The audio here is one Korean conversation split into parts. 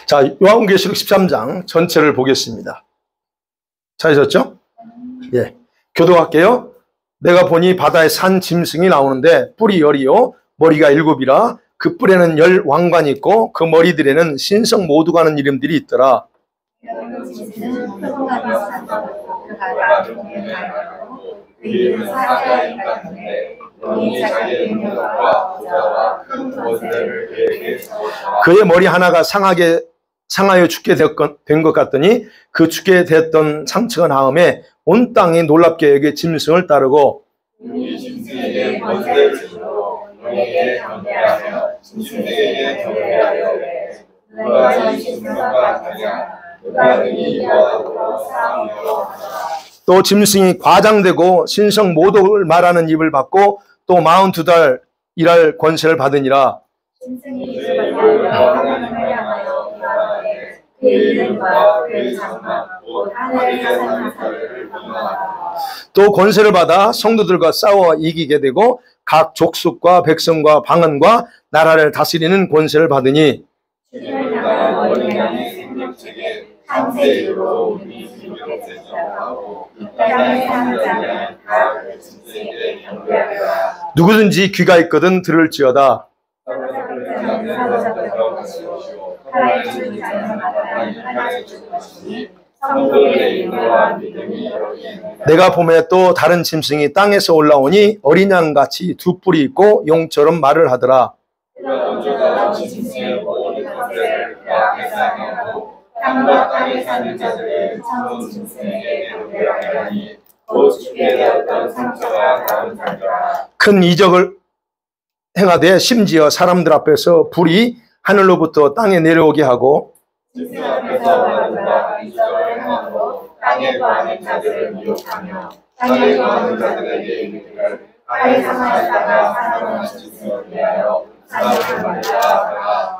자, 요한계시록 13장 전체를 보겠습니다. 찾으셨죠? 예. 교도할게요. 내가 보니 바다에 산 짐승이 나오는데 뿔이 10이요 머리가 7이라 그 뿔에는 10 왕관이 있고 그 머리들에는 신성 모두가 하는 이름들이 있더라. 그의 머리 하나가 상하여 죽게 된 것 같더니 그 죽게 됐던 상처가 나음에 온 땅이 놀랍게 여겨 짐승을 따르고 또 짐승이 과장되고 신성 모독을 말하는 입을 받고 또 42달 일할 권세를 받으니라. 또 권세를 받아 성도들과 싸워 이기게 되고 각 족속과 백성과 방언과 나라를 다스리는 권세를 받으니 누구든지 귀가 있거든 들을지어다. 내가 보매 또 다른 짐승이 땅에서 올라오니 어린 양같이 두 뿔이 있고 용처럼 말을 하더라. 큰 이적을 행하되 심지어 사람들 앞에서 불이 하늘로부터 땅에 내려오게 하고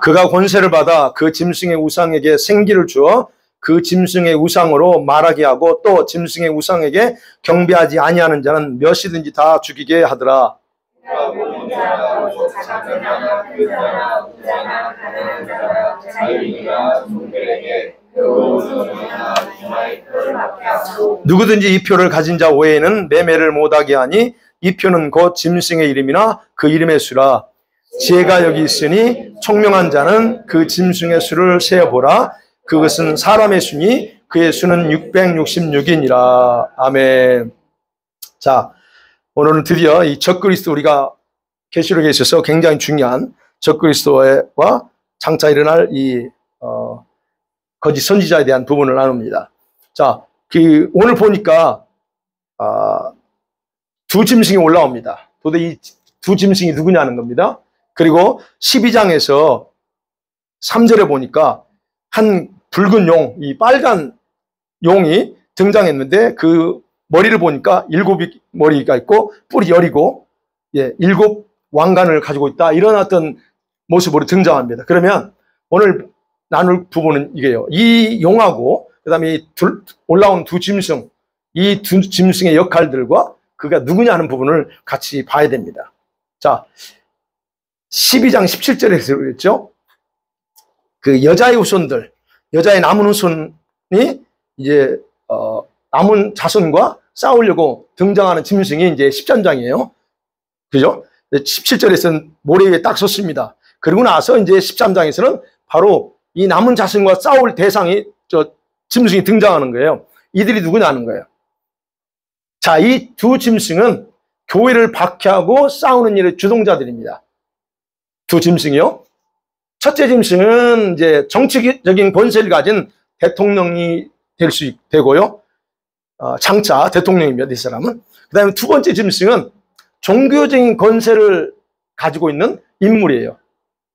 그가 권세를 받아 그 짐승의 우상에게 생기를 주어 그 짐승의 우상으로 말하게 하고 또 짐승의 우상에게 경배하지 아니하는 자는 몇이든지 다 죽이게 하더라. 누구든지 이 표를 가진 자 외에는 매매를 못하게 하니 이 표는 곧 짐승의 이름이나 그 이름의 수라. 지혜가 여기 있으니 총명한 자는 그 짐승의 수를 세어보라. 그것은 사람의 수니 그의 수는 666이니라. 아멘. 자, 오늘은 드디어 이 적그리스도, 우리가 계시록에 있어서 굉장히 중요한 적그리스도와 장차 일어날 이 거짓 선지자에 대한 부분을 나눕니다. 자, 오늘 보니까 두 짐승이 올라옵니다. 도대체 이 두 짐승이 누구냐는 겁니다. 그리고 12장에서 3절에 보니까 한 붉은 용, 이 빨간 용이 등장했는데 그 머리를 보니까 7이 머리가 있고 뿔이 10이고 7 왕관을 가지고 있다, 이런 어떤 모습으로 등장합니다. 그러면 오늘 나눌 부분은 이게요. 이 용하고 그다음에 올라온 두 짐승, 이 두 짐승의 역할들과 그가 누구냐는 부분을 같이 봐야 됩니다. 자, 12장 17절에서 그랬죠. 그 여자의 후손들, 여자의 남은 후손이 이제 남은 자손과 싸우려고 등장하는 짐승이 이제 13장이에요. 그죠? 17절에서는 모래 위에 딱 섰습니다. 그리고 나서 이제 13장에서는 바로 이 남은 자손과 싸울 대상이 짐승이 등장하는 거예요. 이들이 누구냐는 거예요. 자, 이 두 짐승은 교회를 박해하고 싸우는 일의 주동자들입니다. 두 짐승이요. 첫째 짐승은 이제 정치적인 권세를 가진 대통령이 되고요. 장차 대통령입니다, 이 사람은. 그 다음에 두 번째 짐승은 종교적인 권세를 가지고 있는 인물이에요.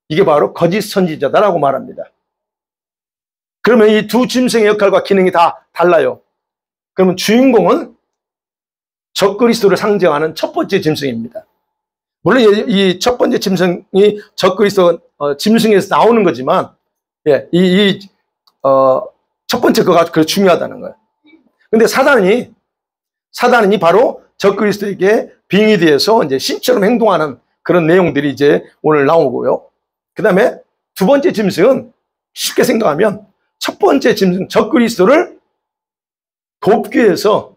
이게 바로 거짓 선지자다라고 말합니다. 그러면 이 두 짐승의 역할과 기능이 다 달라요. 그러면 주인공은 적그리스도를 상징하는 첫 번째 짐승입니다. 물론 이 첫 번째 짐승이 적그리스도 짐승에서 나오는 거지만, 첫 번째 그가 중요하다는 거예요. 근데 사단이 바로 적그리스도에게 빙의되어서 이제 신처럼 행동하는 그런 내용들이 이제 오늘 나오고요. 그 다음에 두 번째 짐승은 쉽게 생각하면 첫 번째 짐승 적그리스도를 돕기 위해서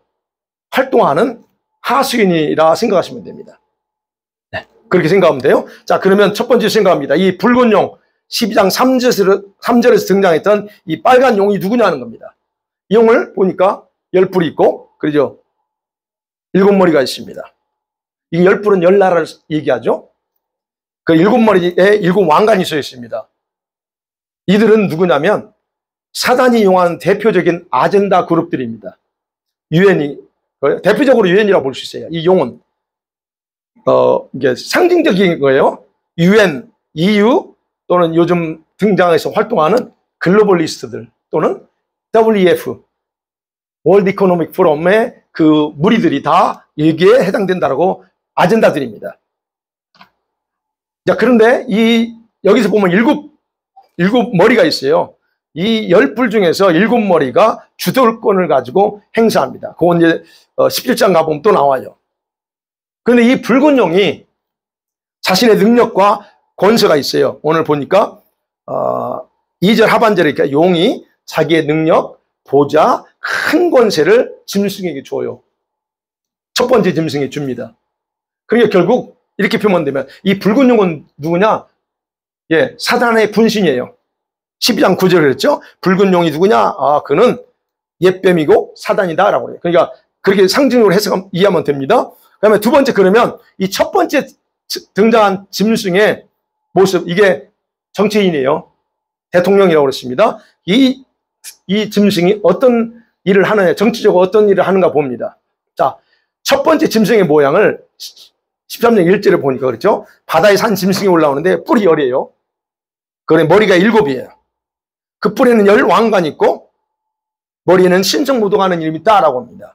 활동하는 하수인이라 생각하시면 됩니다. 네, 그렇게 생각하면 돼요. 자, 그러면 첫 번째 생각합니다. 이 붉은 용, 12장 3절에서 등장했던 이 빨간 용이 누구냐는 겁니다. 이 용을 보니까 열뿔이 있고, 그러죠? 7머리가 있습니다. 이 열뿔은 10나라를 얘기하죠. 그 7머리에 7왕관이 서 있습니다. 이들은 누구냐면 사단이 이용한 대표적인 아젠다 그룹들입니다. 유엔이, 대표적으로 유엔이라고 볼 수 있어요. 이 용은 이게 상징적인 거예요. UN, EU 또는 요즘 등장해서 활동하는 글로벌리스트들 또는 WEF, 월드 이코노믹 포럼의 그 무리들이 다 여기에 해당된다라고 아젠다들입니다. 자, 그런데 여기서 보면 일곱 머리가 있어요. 이 10불 중에서 7머리가 주도권을 가지고 행사합니다. 그건 이제 17장 가보면 또 나와요. 그런데 이 붉은 용이 자신의 능력과 권세가 있어요. 오늘 보니까 2절 하반절에 이렇게 용이 자기의 능력, 보좌, 큰 권세를 짐승에게 줘요. 첫 번째 짐승에 줍니다. 그러니까 결국 이렇게 표현되면 이 붉은 용은 누구냐? 예, 사단의 분신이에요. 12장 9절에 그랬죠? 붉은 용이 누구냐? 아, 그는 옛뱀이고 사단이다라고 해요. 그러니까 그렇게 상징적으로 이해하면 됩니다. 그다음에 두 번째, 그러면 이 첫 번째 등장한 짐승의 모습, 이게 정치인이에요. 대통령이라고 그랬습니다. 이 짐승이 어떤 일을 하느냐, 정치적으로 어떤 일을 하는가 봅니다. 자, 첫 번째 짐승의 모양을 13장 1절에 보니까 그렇죠? 바다에 산 짐승이 올라오는데 뿔이 10이에요. 그래, 머리가 7이에요. 그 뿔에는 10왕관이 있고 머리에는 신성모독하는 이름이 있다라고 합니다.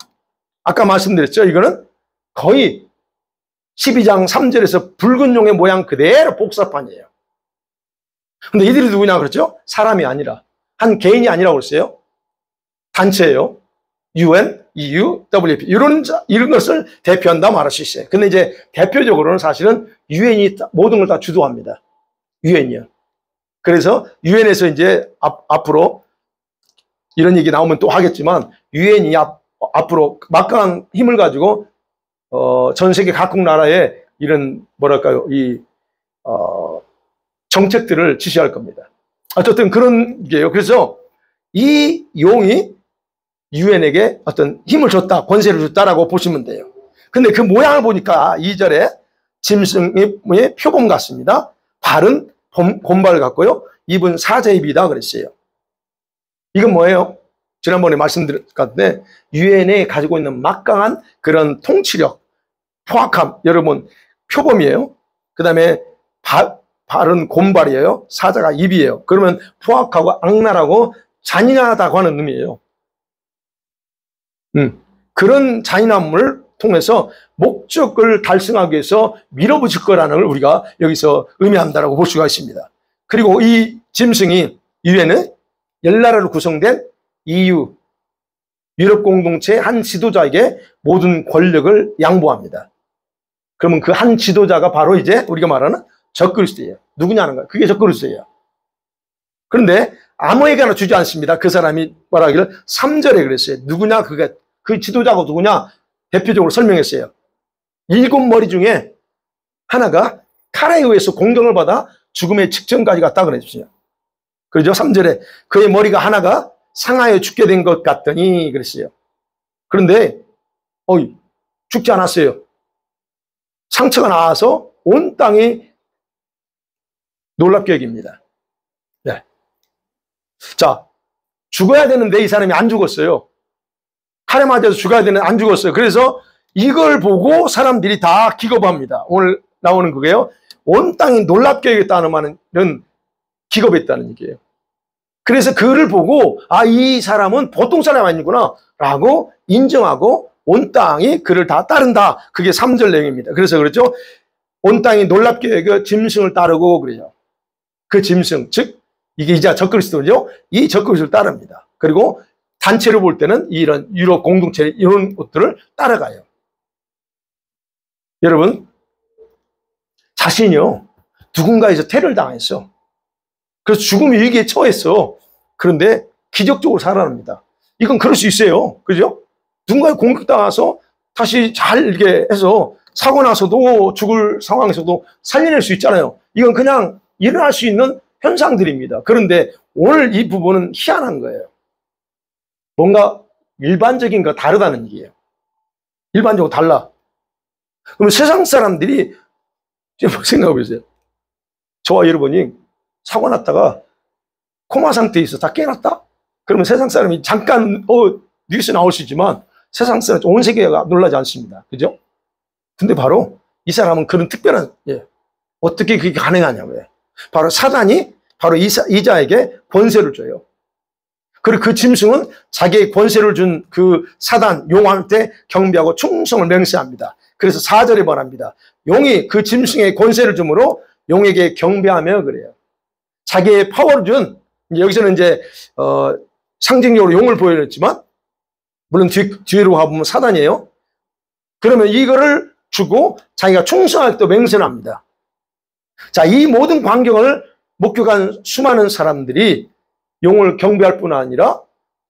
아까 말씀드렸죠? 이거는 거의 12장 3절에서 붉은 용의 모양 그대로 복사판이에요. 근데 이들이 누구냐 그랬죠? 사람이 아니라, 한 개인이 아니라고 그랬어요. 단체예요. UN, EU, WFP 이런 것을 대표한다 말할 수 있어요. 근데 이제 대표적으로는 사실은 UN이 모든 걸 다 주도합니다. UN이요. 그래서 UN에서 이제 앞으로 이런 얘기 나오면 또 하겠지만 UN이 앞으로 막강한 힘을 가지고 전 세계 각국 나라에 이런 뭐랄까요, 정책들을 지시할 겁니다. 어쨌든 그런 게요. 그래서 이 용이 유엔에게 어떤 힘을 줬다, 권세를 줬다라고 보시면 돼요. 근데 그 모양을 보니까 2절에 짐승의 표범 같습니다. 발은 곰발 같고요. 입은 사자 입이다 그랬어요. 이건 뭐예요? 지난번에 말씀드렸는데 유엔에 가지고 있는 막강한 그런 통치력, 포악함, 여러분 표범이에요. 그 다음에 발은 곰발이에요. 사자가 입이에요. 그러면 포악하고 악랄하고 잔인하다고 하는 의미예요. 그런 잔인함을 통해서 목적을 달성하기 위해서 밀어붙일 거라는 걸 우리가 여기서 의미한다라고 볼 수가 있습니다. 그리고 이 짐승이 유엔은 10나라로 구성된 EU, 유럽 공동체의 한 지도자에게 모든 권력을 양보합니다. 그러면 그 한 지도자가 바로 이제 우리가 말하는 적그리스도예요. 누구냐는 거예요. 그게 적그리스도예요. 그런데 아무에게나 주지 않습니다. 그 사람이 뭐라 하기를 3절에 그랬어요. 누구냐, 그 지도자가 누구냐 대표적으로 설명했어요. 7머리 중에 하나가 칼에 의해서 공격을 받아 죽음의 직전까지 갔다 그랬어요. 그러죠? 3절에 그의 머리가 하나가 상하여 죽게 된 것 같더니 그랬어요. 그런데 죽지 않았어요. 상처가 나와서 온 땅이 놀랍게 여깁니다. 네. 자, 죽어야 되는데 이 사람이 안 죽었어요. 칼에 맞아서 죽어야 되는데 안 죽었어요. 그래서 이걸 보고 사람들이 다 기겁합니다. 오늘 나오는 그게요. 온 땅이 놀랍게 여겼다는 말은 기겁했다는 얘기예요. 그래서 그를 보고 이 사람은 보통 사람이 아니구나 라고 인정하고 온 땅이 그를 다 따른다. 그게 3절 내용입니다. 그래서 그렇죠. 온 땅이 놀랍게 여겨 짐승을 따르고 그래요. 그 짐승, 즉 이게 이제 적그리스도죠. 이 적그리스도를 따릅니다. 그리고 단체로 볼 때는 이런 유럽 공동체 이런 것들을 따라가요. 여러분, 자신이요 누군가에서 테러를 당했어. 그래서 죽음의 위기에 처했어. 그런데 기적적으로 살아납니다. 이건 그럴 수 있어요. 그죠? 누군가에 공격당해서 다시 잘 이렇게 해서 사고 나서도 죽을 상황에서도 살려낼 수 있잖아요. 이건 그냥 일어날 수 있는 현상들입니다. 그런데 오늘 이 부분은 희한한 거예요. 뭔가 일반적인 거 다르다는 얘기예요. 일반적으로 달라. 그러면 세상 사람들이 지금 생각해 보세요. 저와 여러분이 사고 났다가 코마 상태에 있어 다 깨났다? 그러면 세상 사람이 잠깐 뉴스에 나올 수 있지만 세상 사람 온 세계가 놀라지 않습니다. 그죠? 근데 바로 이 사람은 그런 특별한 어떻게 그게 가능하냐고요. 바로 사단이 바로 이자에게 권세를 줘요. 그리고 그 짐승은 자기의 권세를 준 그 사단 용한테 경배하고 충성을 맹세합니다. 그래서 4절에 말합니다. 용이 그 짐승의 권세를 주므로 용에게 경배하며 그래요. 자기의 파워를 준, 여기서는 이제 상징적으로 용을 보여줬지만 물론 뒤로 가보면 사단이에요. 그러면 이거를 주고 자기가 충성할 때 맹세를 합니다. 자, 이 모든 광경을 목격한 수많은 사람들이 용을 경배할 뿐 아니라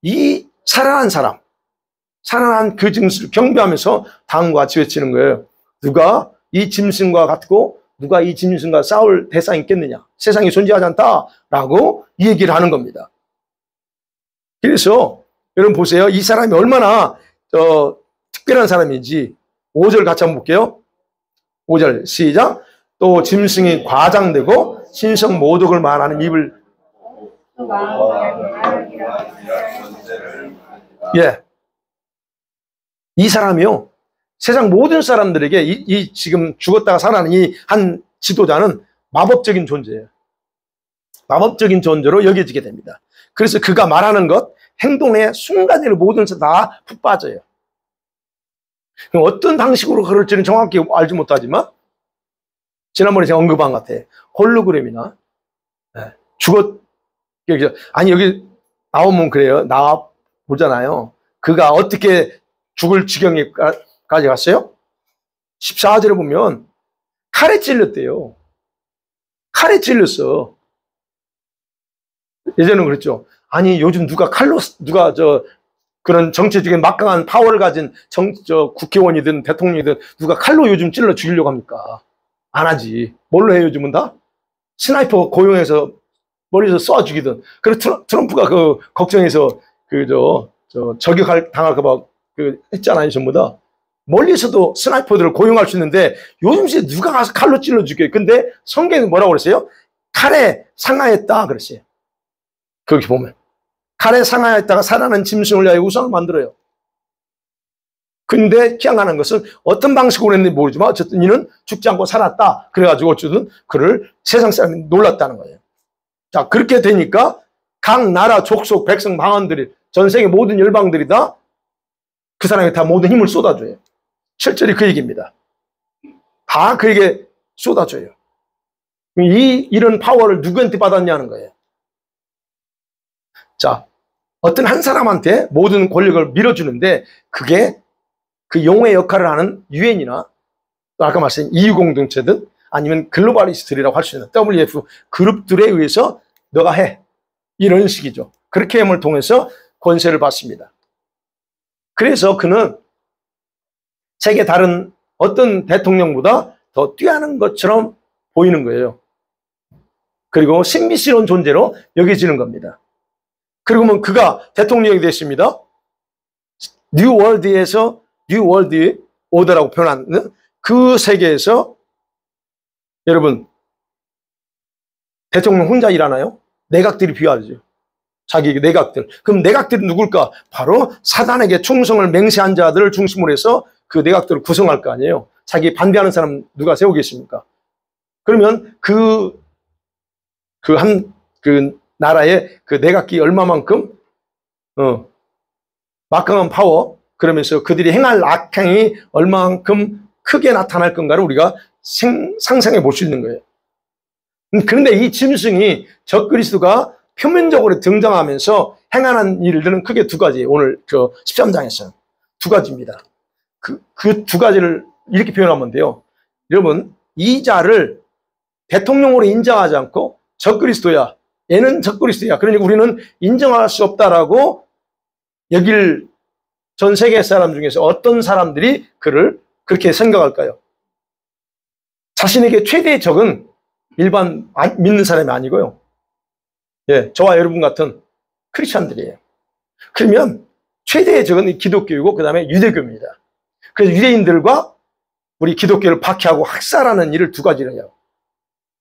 이 살아난 사람, 살아난 그 짐승을 경배하면서 다음과 같이 외치는 거예요. 누가 이 짐승과 같고 누가 이 짐승과 싸울 대상이 있겠느냐. 세상에 존재하지 않다라고 이 얘기를 하는 겁니다. 그래서 여러분 보세요. 이 사람이 얼마나 특별한 사람인지 5절 같이 한번 볼게요. 5절 시작. 또 짐승이 과장되고 신성 모독을 말하는 입을 이 사람이요. 세상 모든 사람들에게 이 지금 죽었다가 살아나는 이 한 지도자는 마법적인 존재예요. 마법적인 존재로 여겨지게 됩니다. 그래서 그가 말하는 것, 행동의 순간적으로 모든 것에 다 푹 빠져요. 그럼 어떤 방식으로 그럴지는 정확히 알지 못하지만 지난번에 제가 언급한 것 같아요. 홀로그램이나 아니 여기 나오면 그래요. 나와 보잖아요. 그가 어떻게 죽을 지경까지 갔어요? 14절에 보면 칼에 찔렸대요. 칼에 찔렸어. 예전에는 그랬죠. 아니 요즘 누가 그런 정치적인 막강한 파워를 가진 국회의원이든 대통령이든 누가 칼로 요즘 찔러 죽이려고 합니까? 안 하지. 뭘로 해요 요즘은 다? 스나이퍼 고용해서 머리에서 쏴 죽이든. 그래서 트럼프가 걱정해서 당할까봐 했잖아요 전부 다. 멀리서도 스나이퍼들을 고용할 수 있는데 요즘 시대에 누가 가서 칼로 찔러 죽여요. 근데 성경에 뭐라고 그랬어요? 칼에 상하였다 그랬어요. 거기 보면 칼에 상하였다가 살아난 짐승을 위하여 우상을 만들어요. 근데 희한한 것은 어떤 방식으로 했는지 모르지만 어쨌든 이는 죽지 않고 살았다. 그래가지고 어쨌든 그를 세상 사람이 놀랐다는 거예요. 자, 그렇게 되니까 각 나라 족속 백성 방언들이 전 세계 모든 열방들이 다 그 사람에게 다 모든 힘을 쏟아줘요. 실제로 그 얘기입니다. 다 그에게 쏟아줘요. 이런 파워를 누구한테 받았냐는 거예요. 자, 어떤 한 사람한테 모든 권력을 밀어주는데 그게 그 용의 역할을 하는 유엔이나 아까 말씀드린 EU 공동체든 아니면 글로벌리스트라고 할 수 있는 WF 그룹들에 의해서 너가 해. 이런 식이죠. 그렇게 함을 통해서 권세를 받습니다. 그래서 그는 세계 다른 어떤 대통령보다 더 뛰어난 것처럼 보이는 거예요. 그리고 신비스러운 존재로 여겨지는 겁니다. 그리고 그가 대통령이 됐습니다. 뉴 월드에서 뉴 월드 오더라고 표현하는 그 세계에서 여러분 대통령 혼자 일하나요? 내각들이 필요하죠. 자기 내각들. 그럼 내각들은 누굴까? 바로 사단에게 충성을 맹세한 자들을 중심으로 해서 그 내각들을 구성할 거 아니에요. 자기 반대하는 사람 누가 세우겠습니까? 그러면 그 나라의 그 내각기 얼마만큼 막강한 파워, 그러면서 그들이 행할 악행이 얼마만큼 크게 나타날 건가를 우리가 상상해 볼 수 있는 거예요. 그런데 이 짐승이 적그리스도가 표면적으로 등장하면서 행하는 일들은 크게 두 가지예요. 오늘 13장에서는 두 가지입니다. 그 두 가지를 이렇게 표현하면 돼요. 여러분, 이 자를 대통령으로 인정하지 않고 적그리스도야, 얘는 적그리스도야. 그러니까 우리는 인정할 수 없다라고 여길 전 세계 사람 중에서 어떤 사람들이 그를 그렇게 생각할까요? 자신에게 최대의 적은 일반 믿는 사람이 아니고요. 예, 저와 여러분 같은 크리스찬들이에요. 그러면 최대의 적은 기독교이고 그 다음에 유대교입니다. 그래서 유대인들과 우리 기독교를 박해하고 학살하는 일을 두 가지를 해요.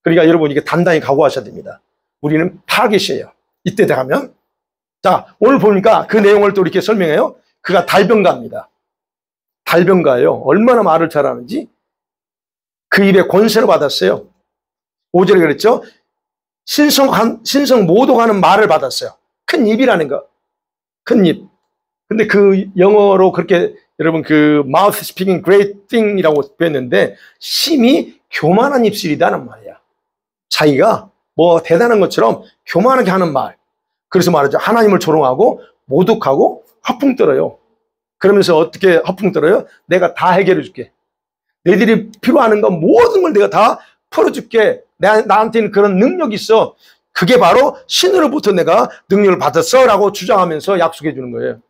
그러니까 여러분 이게 단단히 각오하셔야 됩니다. 우리는 타겟이에요. 이때 가면. 자, 오늘 보니까 그 내용을 또 이렇게 설명해요. 그가 달변가입니다. 달변가예요. 얼마나 말을 잘하는지. 그 입에 권세를 받았어요. 5절에 그랬죠. 신성 모독하는 말을 받았어요. 큰 입이라는 거. 큰 입. 근데 그 영어로 그렇게 여러분 그 mouth speaking great thing이라고 표현했는데 심히 교만한 입술이다는 말이야. 자기가 뭐 대단한 것처럼 교만하게 하는 말. 그래서 말하죠. 하나님을 조롱하고 모독하고 허풍 떨어요. 그러면서 어떻게 허풍 떨어요? 내가 다 해결해 줄게. 너희들이 필요하는 건 모든 걸 내가 다 풀어줄게. 나한테는 그런 능력이 있어. 그게 바로 신으로부터 내가 능력을 받았어 라고 주장하면서 약속해 주는 거예요.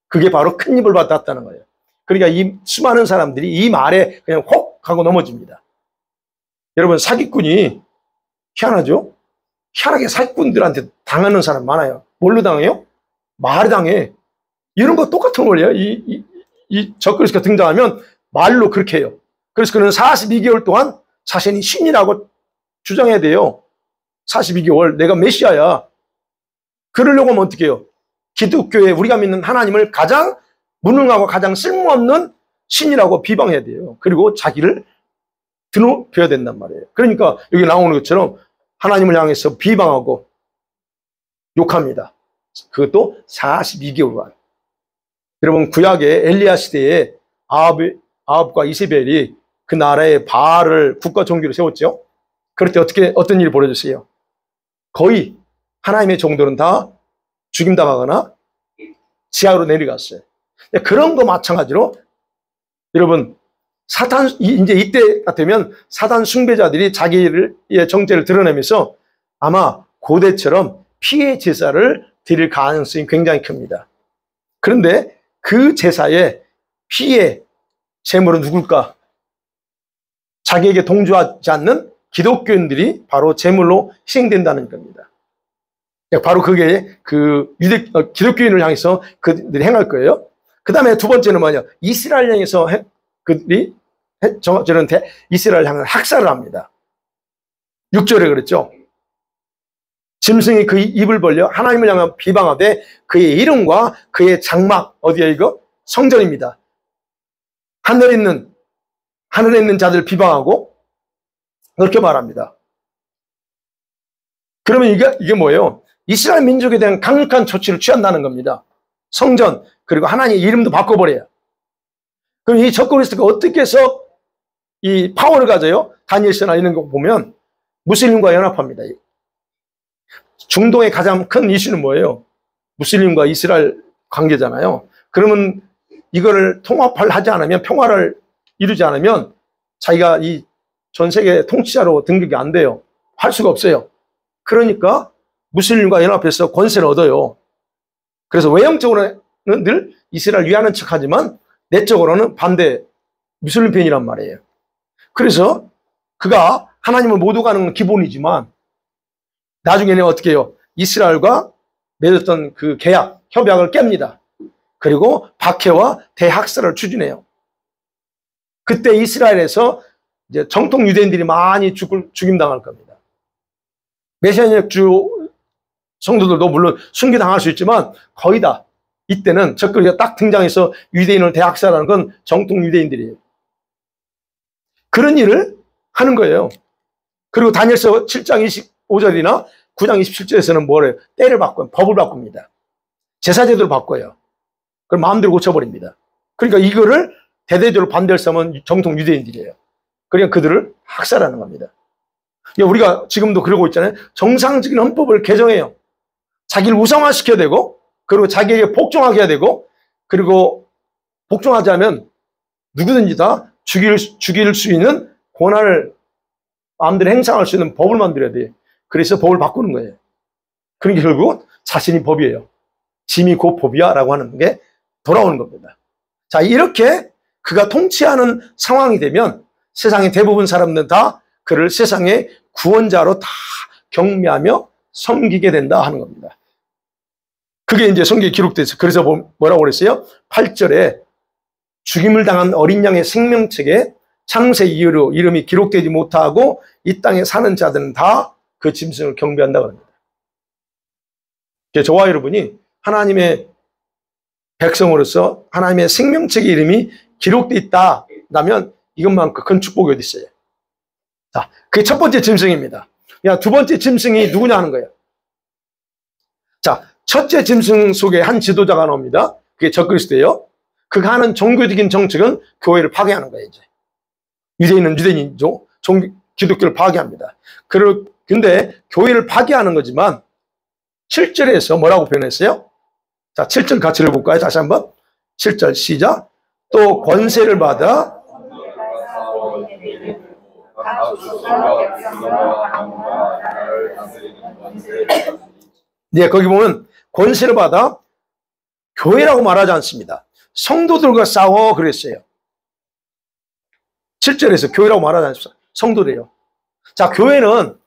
그게 바로 큰 입을 받았다는 거예요. 그러니까 이 수많은 사람들이 이 말에 그냥 혹 하고 넘어집니다. 여러분 사기꾼이 희한하죠? 희한하게 사기꾼들한테 당하는 사람 많아요. 뭘로 당해요? 말을 당해. 이런 거 똑같은 거예요. 이 적그리스도가 등장하면 말로 그렇게 해요. 그래서 그는 42개월 동안 자신이 신이라고 주장해야 돼요. 42개월 내가 메시아야. 그러려고 하면 어떻게 해요? 기독교에 우리가 믿는 하나님을 가장 무능하고 가장 쓸모없는 신이라고 비방해야 돼요. 그리고 자기를 드높여야 된단 말이에요. 그러니까 여기 나오는 것처럼 하나님을 향해서 비방하고 욕합니다. 그것도 42개월간. 여러분 구약의 엘리야 시대에 아합과 이세벨이 그 나라의 바알을 국가 종교로 세웠죠. 그럴 때 어떤 일이 벌어졌어요? 거의 하나님의 종들은 다 죽임당하거나 지하로 내려갔어요. 그런 거 마찬가지로 여러분 사탄 이제 이때가 되면 사단 숭배자들이 자기의 정체를 드러내면서 아마 고대처럼 피해 제사를 드릴 가능성이 굉장히 큽니다. 그런데 그 제사의 피해 제물은 누굴까? 자기에게 동조하지 않는 기독교인들이 바로 제물로 희생된다는 겁니다. 바로 그게 그 기독교인을 향해서 그들이 행할 거예요. 그 다음에 두 번째는 뭐냐? 이스라엘 향해서 그들이 저는 이스라엘 향해서 학살을 합니다. 6절에 그랬죠. 짐승이 그 입을 벌려 하나님을 향해 비방하되 그의 이름과 그의 장막 어디에 이거? 성전입니다. 하늘에 있는 자들 비방하고 그렇게 말합니다. 그러면 이게 뭐예요? 이스라엘 민족에 대한 강력한 조치를 취한다는 겁니다. 성전 그리고 하나님의 이름도 바꿔버려요. 그럼 이 적그리스도가 어떻게 해서 이 파워를 가져요? 다니엘서나 이런 거 보면 무슬림과 연합합니다. 중동의 가장 큰 이슈는 뭐예요? 무슬림과 이스라엘 관계잖아요. 그러면 이거를 통합하지 않으면 평화를 이루지 않으면 자기가 이 전 세계 통치자로 등극이 안 돼요. 할 수가 없어요. 그러니까 무슬림과 연합해서 권세를 얻어요. 그래서 외형적으로는 늘 이스라엘 위하는 척하지만 내적으로는 반대 무슬림 편이란 말이에요. 그래서 그가 하나님을 모독하는 건 기본이지만 나중에는 어떻게 해요? 이스라엘과 맺었던 그 협약을 깹니다. 그리고 박해와 대학살을 추진해요. 그때 이스라엘에서 이제 정통 유대인들이 많이 죽임당할 겁니다. 메시아적 주 성도들도 물론 순교당할 수 있지만 거의 다 이때는 적그리스도가 딱 등장해서 유대인을 대학살하는 건 정통 유대인들이에요. 그런 일을 하는 거예요. 그리고 다니엘서 7장 25절이나 9장 27절에서는 뭐래요? 때를 바꿔요. 법을 바꿉니다. 제사제도를 바꿔요. 그럼 마음대로 고쳐버립니다. 그러니까 이거를 대대적으로 반대할 사람은 정통 유대인들이에요. 그러니까 그들을 학살하는 겁니다. 우리가 지금도 그러고 있잖아요. 정상적인 헌법을 개정해요. 자기를 우상화시켜야 되고 그리고 자기에게 복종하게 해야 되고 그리고 복종하지 않으면 누구든지 다 죽일 수 있는 권한을 마음대로 행사할 수 있는 법을 만들어야 돼요. 그래서 법을 바꾸는 거예요. 그러니까 결국 자신이 법이에요. 짐이 곧 법이야라고 하는 게 돌아오는 겁니다. 자, 이렇게 그가 통치하는 상황이 되면 세상의 대부분 사람들은 다 그를 세상의 구원자로 다 경배하며 섬기게 된다 하는 겁니다. 그게 이제 성경에 기록돼서 그래서 뭐라고 그랬어요? 8절에 죽임을 당한 어린 양의 생명책에 창세 이후로 이름이 기록되지 못하고 이 땅에 사는 자들은 다 그 짐승을 경배한다고 합니다. 저와 여러분이 하나님의 백성으로서 하나님의 생명책의 이름이 기록되어 있다면 이것만큼 큰 축복이 어디 있어요? 자, 그게 첫 번째 짐승입니다. 두 번째 짐승이 누구냐 하는 거예요. 자, 첫째 짐승 속에 한 지도자가 나옵니다. 그게 적그리스도예요. 그가 하는 종교적인 정책은 교회를 파괴하는 거예요. 이제 유대인은 유대인이죠. 기독교를 파괴합니다. 근데 교회를 파괴하는 거지만 7절에서 뭐라고 표현했어요? 자, 7절 같이 읽어볼까요? 다시 한번 7절 시작. 또 권세를 받아 네, 거기 보면 권세를 받아 교회라고 말하지 않습니다. 성도들과 싸워 그랬어요. 7절에서 교회라고 말하지 않습니다. 성도들이에요. 자, 교회는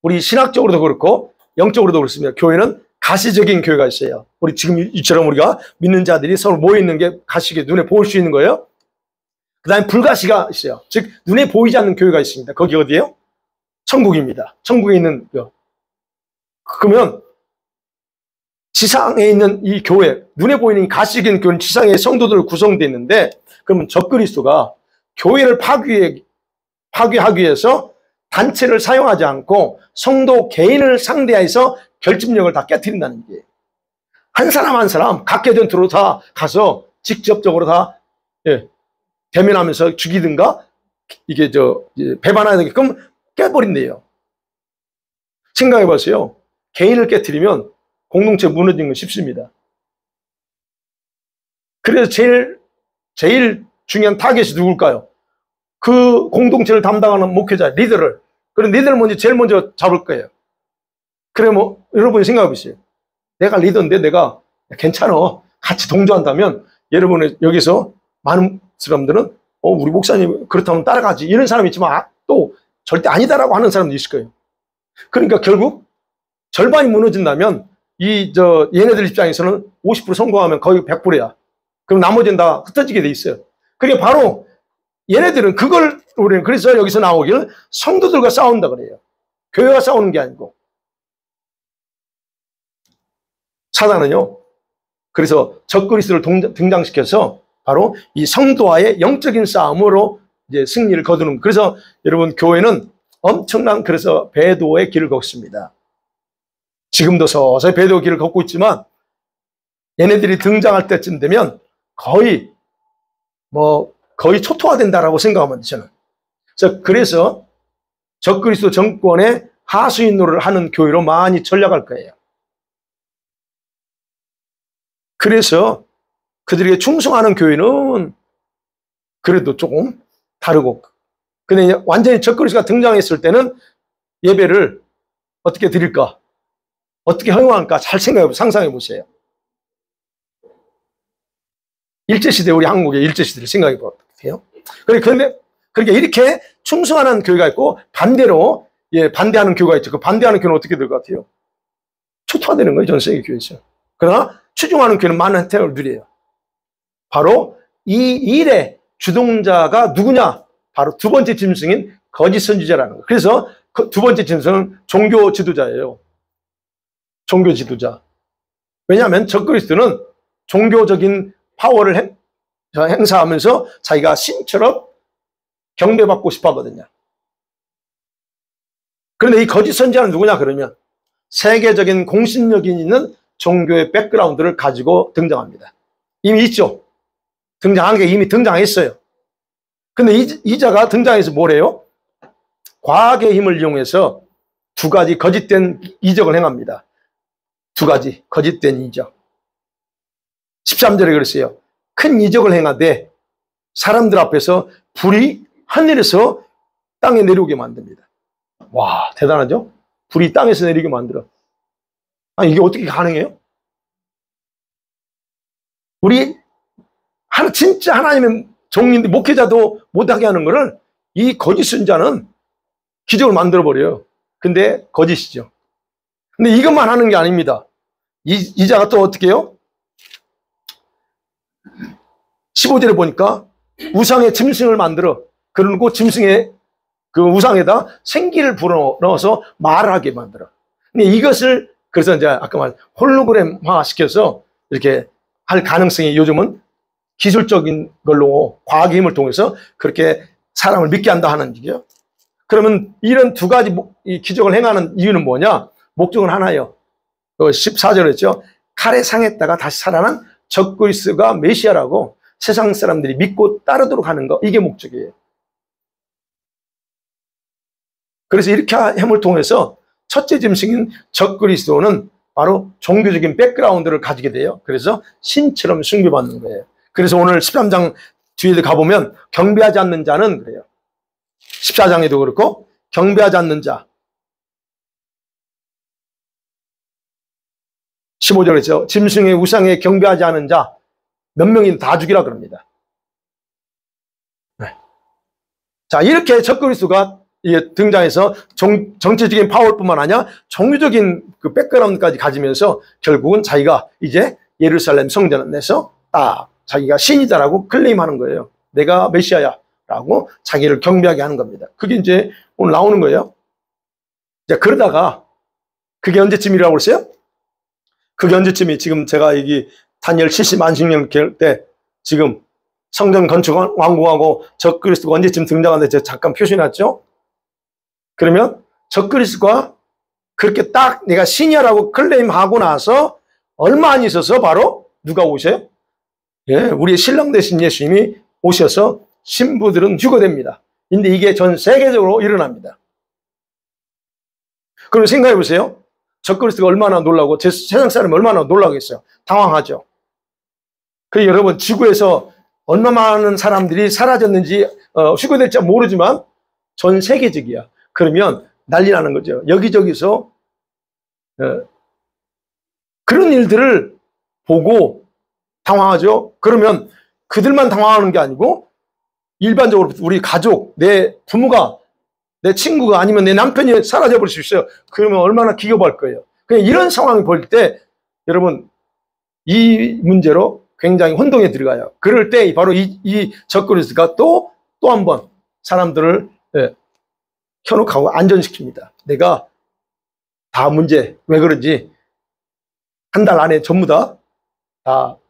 우리 신학적으로도 그렇고 영적으로도 그렇습니다. 교회는 가시적인 교회가 있어요. 우리 지금 이처럼 우리가 믿는 자들이 서로 모여있는 게 가시게 눈에 보일 수 있는 거예요. 그 다음에 불가시가 있어요. 즉 눈에 보이지 않는 교회가 있습니다. 거기 어디예요? 천국입니다. 천국에 있는 그러면 지상에 있는 이 교회, 눈에 보이는 이 가시적인 교회는 지상의 성도들 구성되어 있는데 그러면 적그리스도가 교회를 파괴하기 위해서 단체를 사용하지 않고 성도 개인을 상대해서 결집력을 다 깨트린다는 게 한 사람 한 사람 각계 전투로 다 가서 직접적으로 다 대면하면서 죽이든가 이게 배반하게끔 깨버린대요. 생각해 보세요. 개인을 깨트리면 공동체 무너지는 건 쉽습니다. 그래서 제일 중요한 타겟이 누굴까요? 그 공동체를 담당하는 목회자, 리더를. 그럼 리더를 제일 먼저 잡을 거예요. 그래, 여러분이 생각해 보세요. 내가 리더인데 내가 괜찮아. 같이 동조한다면 여러분의 여기서 많은 사람들은 우리 목사님 그렇다면 따라가지. 이런 사람이 있지만 또 절대 아니다라고 하는 사람도 있을 거예요. 그러니까 결국 절반이 무너진다면 얘네들 입장에서는 50% 성공하면 거의 100%야. 그럼 나머지는 다 흩어지게 돼 있어요. 그게 바로 얘네들은 우리는 그래서 여기서 나오기를 성도들과 싸운다 그래요. 교회가 싸우는 게 아니고. 사단은요. 그래서 적그리스도를 등장시켜서 바로 이 성도와의 영적인 싸움으로 이제 승리를 거두는. 그래서 여러분 교회는 엄청난 그래서 배도의 길을 걷습니다. 지금도 서서히 배도의 길을 걷고 있지만 얘네들이 등장할 때쯤 되면 거의 초토화된다라고 생각하면 저는. 그래서 적그리스도 정권의 하수인 노릇을 하는 교회로 많이 전락할 거예요. 그래서 그들에게 충성하는 교회는 그래도 조금 다르고, 근데 완전히 적그리스도가 등장했을 때는 예배를 어떻게 드릴까? 어떻게 허용할까? 잘 상상해 보세요. 일제시대, 우리 한국의 일제시대를 생각해 보세요. 그러니까 이렇게 충성하는 교회가 있고, 반대로, 반대하는 교회가 있죠. 그 반대하는 교회는 어떻게 될 것 같아요? 초토화되는 거예요, 전 세계 교회에서. 그러나, 추종하는 교회는 많은 혜택을 누려요. 바로 이 일의 주동자가 누구냐? 바로 두 번째 짐승인 거짓 선지자라는 거예요. 그래서 두 번째 짐승은 종교 지도자예요. 종교 지도자. 왜냐하면 적그리스도는 종교적인 파워를 행사하면서 자기가 신처럼 경배받고 싶어 하거든요. 그런데 이 거짓 선지자는 누구냐 그러면 세계적인 공신력이 있는 종교의 백그라운드를 가지고 등장합니다. 이미 있죠. 등장한 게 이미 등장했어요. 근데 이 자가 등장해서 뭐래요? 과학의 힘을 이용해서 두 가지 거짓된 이적을 행합니다. 두 가지 거짓된 이적. 13절에 그랬어요. 큰 이적을 행하되 사람들 앞에서 불이 하늘에서 땅에 내려오게 만듭니다. 와, 대단하죠? 불이 땅에서 내리게 만들어. 아니, 이게 어떻게 가능해요? 우리 진짜 하나님의 종인데 목회자도 못하게 하는 거를 이 거짓 선자는 기적을 만들어버려요. 근데 거짓이죠. 근데 이것만 하는 게 아닙니다. 이 자가 또 어떻게 해요? 15절에 보니까 우상의 짐승을 만들어, 그리고 짐승의 그 우상에다 생기를 불어넣어서 말하게 만들어. 근데 이것을 그래서 이제 아까 말 홀로그램화 시켜서 이렇게 할 가능성이 요즘은 기술적인 걸로 과학의 힘을 통해서 그렇게 사람을 믿게 한다 하는 얘기예요. 그러면 이런 두 가지 이 기적을 행하는 이유는 뭐냐? 목적은 하나예요. 14절에 했죠. 칼에 상했다가 다시 살아난 적그리스도가 메시아라고 세상 사람들이 믿고 따르도록 하는 거, 이게 목적이에요. 그래서 이렇게 함을 통해서 첫째 짐승인 적그리스도는 바로 종교적인 백그라운드를 가지게 돼요. 그래서 신처럼 숭배받는 거예요. 그래서 오늘 13장 뒤에 가보면 경배하지 않는 자는 그래요. 14장에도 그렇고 경배하지 않는 자. 15절에서 짐승의 우상에 경배하지 않은 자 몇 명이 다 죽이라 그럽니다. 네. 자, 이렇게 적그리스도가 등장해서 정치적인 파워뿐만 아니라 종교적인 그 백그라운드까지 가지면서 결국은 자기가 이제 예루살렘 성전에서 딱 자기가 신이다라고 클레임하는 거예요. 내가 메시아야 라고 자기를 경배하게 하는 겁니다. 그게 이제 오늘 나오는 거예요. 자, 그러다가 그게 언제쯤이라고 그랬어요? 그게 언제쯤이 지금 제가 여기 다니엘 70만식년 계획 때 지금 성전 건축 완공하고 적그리스도가 언제쯤 등장하는데 제가 잠깐 표시해놨죠? 그러면 적그리스도가 그렇게 딱 내가 신이야라고 클레임하고 나서 얼마 안 있어서 바로 누가 오셔요? 예, 우리의 신랑 되신 예수님이 오셔서 신부들은 휴거됩니다. 근데 이게 전 세계적으로 일어납니다. 그럼 생각해 보세요. 적그리스도가 얼마나 놀라고 세상 사람이 얼마나 놀라겠어요. 당황하죠. 그리고 여러분 지구에서 얼마 많은 사람들이 사라졌는지 휴거될지 모르지만 전 세계적이야. 그러면 난리 나는 거죠. 여기저기서 그런 일들을 보고 당황하죠. 그러면 그들만 당황하는 게 아니고 일반적으로 우리 가족, 내 부모가, 내 친구가 아니면 내 남편이 사라져 버릴 수 있어요. 그러면 얼마나 기겁할 거예요. 그냥 이런 상황을 볼 때 여러분 이 문제로 굉장히 혼동에 들어가요. 그럴 때 바로 이 적그리스도가 또 한 번 사람들을 현혹하고 안전시킵니다. 내가 다 문제 왜 그런지 한 달 안에 전부 다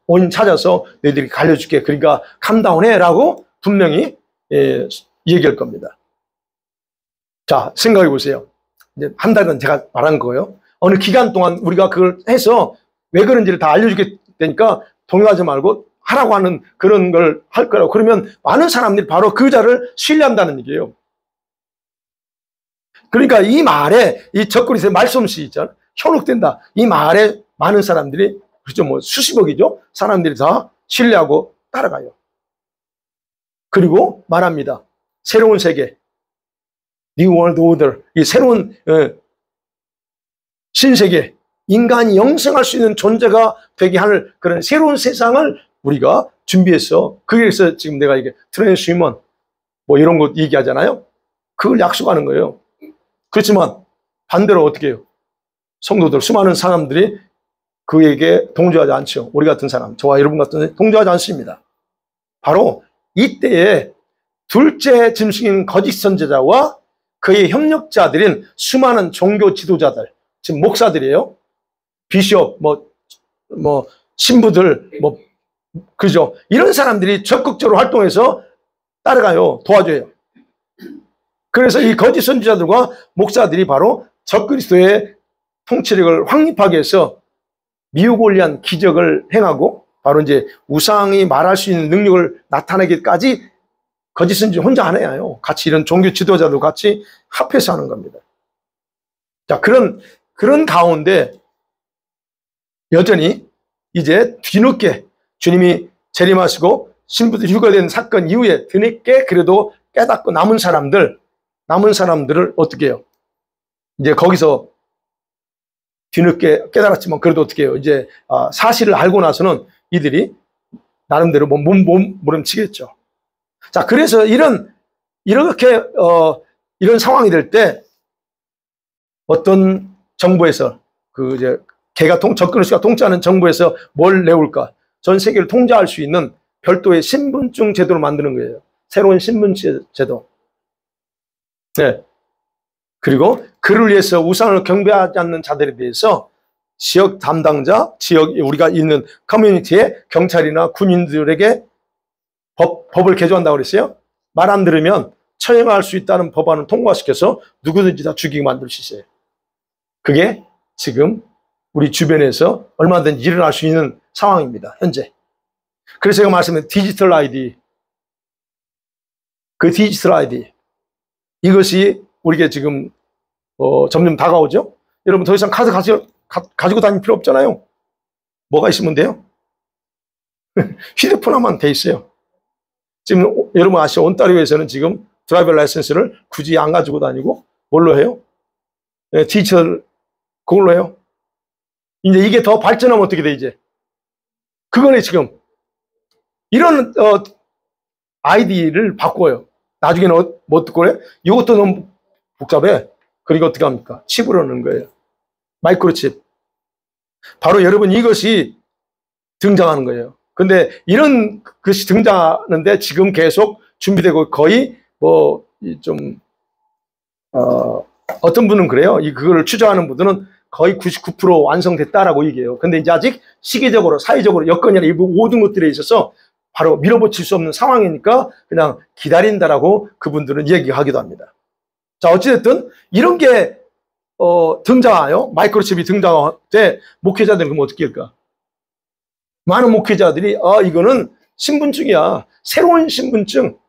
원인 찾아서 너희들이 갈려줄게. 그러니까 캄다운해 라고 분명히 얘기할 겁니다. 자, 생각해 보세요. 이제 한 달은 제가 말한 거예요. 어느 기간 동안 우리가 그걸 해서 왜 그런지를 다 알려주게 되니까 동요하지 말고 하라고 하는 그런 걸 할 거라고. 그러면 많은 사람들이 바로 그 자를 신뢰한다는 얘기예요. 그러니까 이 말에 이 적그리스도의 말솜씨 있잖아요. 현혹된다. 이 말에 많은 사람들이 그렇죠. 뭐 수십억이죠. 사람들이 다 신뢰하고 따라가요. 그리고 말합니다. 새로운 세계, New World Order, 이 새로운 신세계, 인간이 영생할 수 있는 존재가 되게 하는 그런 새로운 세상을 우리가 준비해서, 그래서 지금 내가 이게 트랜스휴먼 뭐 이런 거 얘기하잖아요. 그걸 약속하는 거예요. 그렇지만 반대로 어떻게 해요? 성도들, 수많은 사람들이 그에게 동조하지 않죠. 우리 같은 사람, 저와 여러분 같은 동조하지 않습니다. 바로 이때에 둘째 짐승인 거짓 선지자와 그의 협력자들인 수많은 종교 지도자들, 지금 목사들이에요. 비숍, 신부들, 그죠? 이런 사람들이 적극적으로 활동해서 따라가요. 도와줘요. 그래서 이 거짓 선지자들과 목사들이 바로 적그리스도의 통치력을 확립하기 위해서 미우골리한 기적을 행하고, 바로 이제 우상이 말할 수 있는 능력을 나타내기까지 거짓 선지자 혼자 안 해요. 같이 이런 종교 지도자도 같이 합해서 하는 겁니다. 자, 그런 가운데 여전히 이제 뒤늦게 주님이 재림하시고 신부들이 휴거된 사건 이후에 뒤늦게 그래도 깨닫고 남은 사람들을 어떻게 해요? 이제 거기서 뒤늦게 깨달았지만 그래도 어떻게 해요? 이제 사실을 알고 나서는 이들이 나름대로 몸부림치겠죠. 자, 그래서 이렇게 이런 상황이 될 때 어떤 정부에서 이제 접근수가 통제하는 정부에서 뭘 내올까? 전 세계를 통제할 수 있는 별도의 신분증 제도를 만드는 거예요. 새로운 신분증 제도. 네. 그리고 그를 위해서 우상을 경배하지 않는 자들에 대해서 지역 담당자, 우리가 있는 커뮤니티의 경찰이나 군인들에게 법을 개조한다고 그랬어요. 말 안 들으면 처형할 수 있다는 법안을 통과시켜서 누구든지 다 죽이게 만들 수 있어요. 그게 지금 우리 주변에서 얼마든지 일어날 수 있는 상황입니다. 현재. 그래서 제가 말씀드린 디지털 아이디, 그 디지털 아이디, 이것이 우리에게 지금 점점 다가오죠. 여러분 더 이상 카드 가지고 다닐 필요 없잖아요. 뭐가 있으면 돼요? 휴대폰 하나만 돼 있어요. 지금 여러분 아시죠? 온타리오에서는 지금 드라이버 라이센스를 굳이 안 가지고 다니고 뭘로 해요? 네, 디지털 그걸로 해요. 이제 이게 더 발전하면 어떻게 돼 이제? 그거네 지금. 이런 아이디를 바꿔요. 나중에는 뭐 듣고 그래? 이것도 너무 복잡해. 그리고 어떻게 합니까? 칩으로 넣는 거예요. 마이크로칩. 바로 여러분 이것이 등장하는 거예요. 근데 이런 것이 등장하는데 지금 계속 준비되고 거의 어떤 분은 그래요. 그거를 추정하는 분들은 거의 99% 완성됐다라고 얘기해요. 근데 이제 아직 시기적으로, 사회적으로 여건이나 일부 모든 것들에 있어서 바로 밀어붙일 수 없는 상황이니까 그냥 기다린다라고 그분들은 얘기하기도 합니다. 자, 어찌됐든 이런 게 등장해요. 마이크로칩이 등장할 때 목회자들은 그럼 어떻게 할까? 많은 목회자들이 이거는 신분증이야. 새로운 신분증.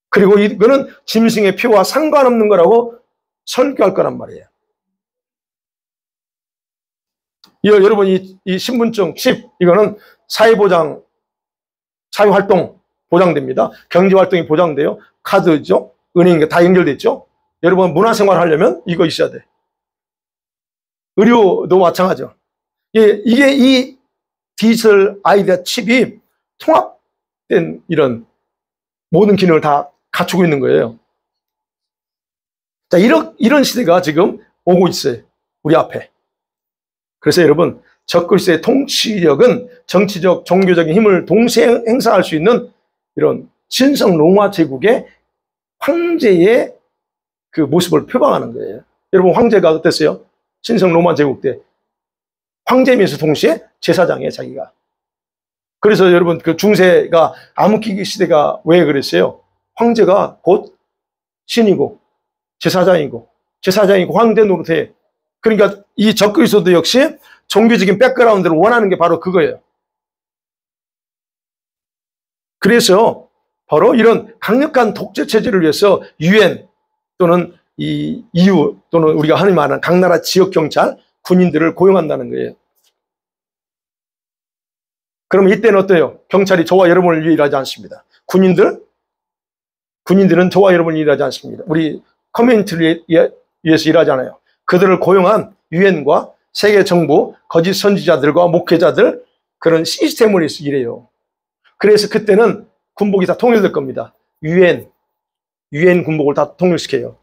그리고 이거는 짐승의 표와 상관없는 거라고 설교할 거란 말이에요. 여러분 이 신분증, 칩, 이거는 사회보장, 사회활동 보장됩니다. 경제활동이 보장돼요. 카드죠. 은행 다 연결돼 있죠. 여러분 문화생활 하려면 이거 있어야 돼. 의료도 마찬가지죠. 이게 이 디지털 아이디어 칩이 통합된 이런 모든 기능을 다 갖추고 있는 거예요. 자, 이런 시대가 지금 오고 있어요. 우리 앞에. 그래서 여러분, 적그리스도의 통치력은 정치적, 종교적인 힘을 동시에 행사할 수 있는 이런 신성 로마 제국의 황제의 그 모습을 표방하는 거예요. 여러분, 황제가 어땠어요? 신성 로마 제국 때. 황제면서 동시에 제사장이에요, 자기가. 그래서 여러분, 그 중세가 암흑기기 시대가 왜 그랬어요? 황제가 곧 신이고, 제사장이고 황제 노릇해. 그러니까 이 적그리스도도 역시 종교적인 백그라운드를 원하는 게 바로 그거예요. 그래서 바로 이런 강력한 독재 체제를 위해서 유엔 또는 이 EU 또는 우리가 흔히 말하는 각 나라 지역 경찰, 군인들을 고용한다는 거예요. 그럼 이때는 어때요? 경찰이 저와 여러분을 위해 일하지 않습니다. 군인들은 저와 여러분을 일하지 않습니다. 우리 커뮤니티를 위해서 일하잖아요. 그들을 고용한 유엔과 세계 정부, 거짓 선지자들과 목회자들, 그런 시스템을 위해서 일해요. 그래서 그때는 군복이 다 통일될 겁니다. 유엔 군복을 다 통일시켜요.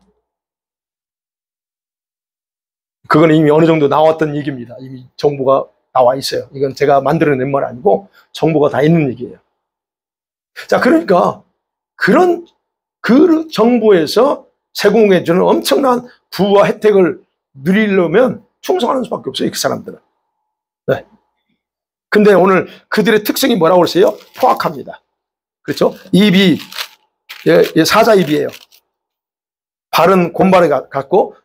그건 이미 어느 정도 나왔던 얘기입니다. 이미 정보가 나와 있어요. 이건 제가 만들어낸 말 아니고 정보가 다 있는 얘기예요. 자, 그러니까 그 정부에서 제공해주는 엄청난 부와 혜택을 누리려면 충성하는 수밖에 없어요, 그 사람들은. 네. 근데 오늘 그들의 특성이 뭐라고 그랬어요? 포악합니다. 그렇죠? 입이, 사자입이에요. 발은 곰발이 같고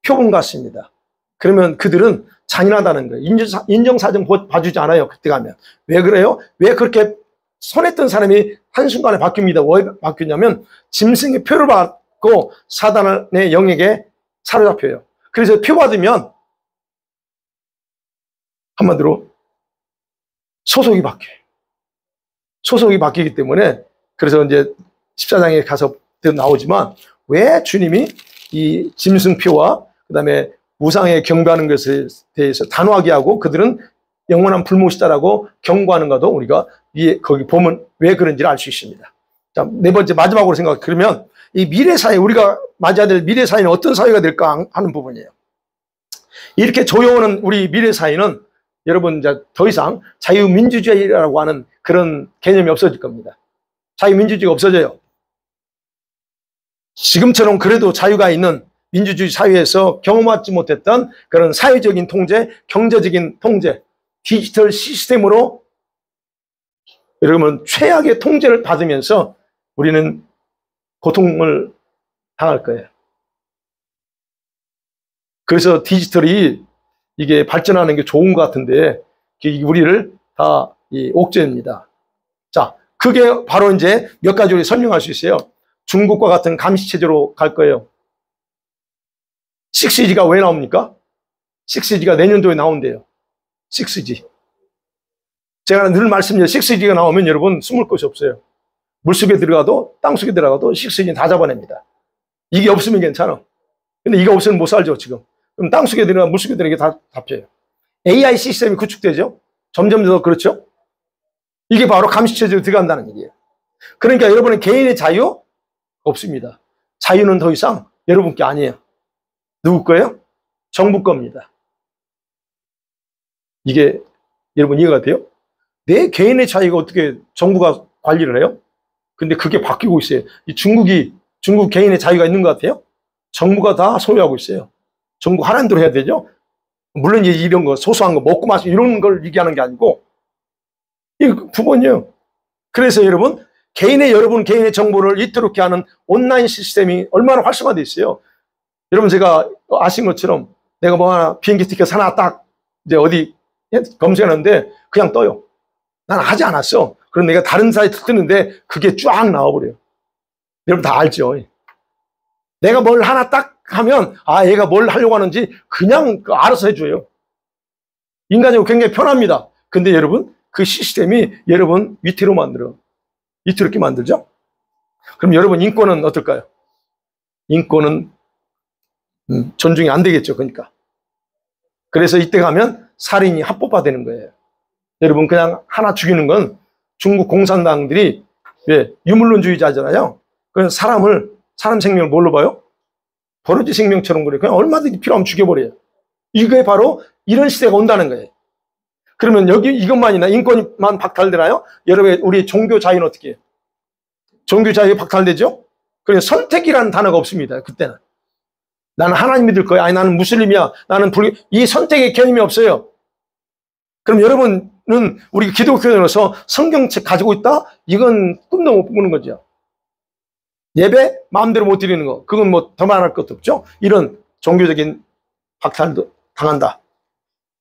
표범 같습니다. 그러면 그들은 잔인하다는 거예요. 인정사정 봐주지 않아요, 그때 가면. 왜 그래요? 왜 그렇게 손했던 사람이 한순간에 바뀝니다. 왜 바뀌냐면 짐승의 표를 받고 사단의 영에게 사로잡혀요. 그래서 표 받으면 한마디로 소속이 바뀌어요. 소속이 바뀌기 때문에 그래서 이제 14장에 가서 나오지만 왜 주님이 이 짐승표와 그 다음에 우상에 경배하는 것에 대해서 단호하게 하고 그들은 영원한 불못이다라고 경고하는가도 우리가 거기 보면 왜 그런지를 알 수 있습니다. 자, 네 번째 마지막으로 생각. 그러면 이 미래 사회, 우리가 맞아야 될 미래 사회는 어떤 사회가 될까 하는 부분이에요. 이렇게 조여오는 우리 미래 사회는 여러분 이제 더 이상 자유민주주의라고 하는 그런 개념이 없어질 겁니다. 자유민주주의가 없어져요. 지금처럼 그래도 자유가 있는 민주주의 사회에서 경험하지 못했던 그런 사회적인 통제, 경제적인 통제, 디지털 시스템으로 여러분 최악의 통제를 받으면서 우리는 고통을 당할 거예요. 그래서 디지털이 이게 발전하는 게 좋은 것 같은데 우리를 다 옥죄입니다. 자, 그게 바로 이제 몇 가지로 설명할 수 있어요. 중국과 같은 감시체제로 갈 거예요. 6G가 왜 나옵니까? 6G가 내년도에 나온대요. 6G. 제가 늘 말씀드려요. 6G가 나오면 여러분 숨을 곳이 없어요. 물속에 들어가도 땅속에 들어가도 6G 다 잡아냅니다. 이게 없으면 괜찮아. 근데 이거 없으면 못 살죠 지금. 그럼 땅속에 들어가 물속에 들어가 다 잡혀요. AI 시스템이 구축되죠. 점점 더 그렇죠. 이게 바로 감시체제로 들어간다는 얘기예요. 그러니까 여러분의 개인의 자유 없습니다. 자유는 더 이상 여러분께 아니에요. 누구 거예요? 정부 겁니다. 이게 여러분 이해가 돼요? 내 개인의 자유가 어떻게 정부가 관리를 해요? 근데 그게 바뀌고 있어요. 중국 개인의 자유가 있는 것 같아요? 정부가 다 소유하고 있어요. 정부 하라는 대로 해야 되죠? 물론 이런 거 소소한 거 먹고 마시고 이런 걸 얘기하는 게 아니고 이게 부분이에요. 그래서 여러분 여러분 개인의 정보를 이토록 하는 온라인 시스템이 얼마나 활성화되어 있어요. 여러분 제가 아신 것처럼 내가 뭐 하나 비행기 티켓 하나 딱 이제 어디 검색하는데 그냥 떠요. 난 하지 않았어. 그럼 내가 다른 사이트 뜨는데 그게 쫙 나와버려요. 여러분 다 알죠? 내가 뭘 하나 딱 하면 얘가 뭘 하려고 하는지 그냥 알아서 해줘요. 인간적으로 굉장히 편합니다. 근데 여러분 그 시스템이 여러분 위태로 만들어. 위태롭게 만들죠? 그럼 여러분 인권은 어떨까요? 인권은 존중이 안 되겠죠. 그러니까. 그래서 이때 가면 살인이 합법화되는 거예요. 여러분 그냥 하나 죽이는 건 중국 공산당들이 유물론주의자잖아요. 그래서 사람 생명을 뭘로 봐요? 버러지 생명처럼 그래요. 그냥 얼마든지 필요하면 죽여버려요. 이게 바로 이런 시대가 온다는 거예요. 그러면 여기 이것만이나 인권만 박탈되나요? 여러분 우리 종교 자유는 어떻게 해요? 종교 자유 박탈되죠? 그래서 선택이라는 단어가 없습니다. 그때는. 나는 하나님 믿을 거야. 아니 나는 무슬림이야. 나는 이 선택의 개념이 없어요. 그럼 여러분은 우리 기독교인으로서 성경책 가지고 있다? 이건 꿈도 못 꾸는 거죠. 예배 마음대로 못 드리는 거. 그건 뭐 더 말할 것도 없죠. 이런 종교적인 박탈도 당한다.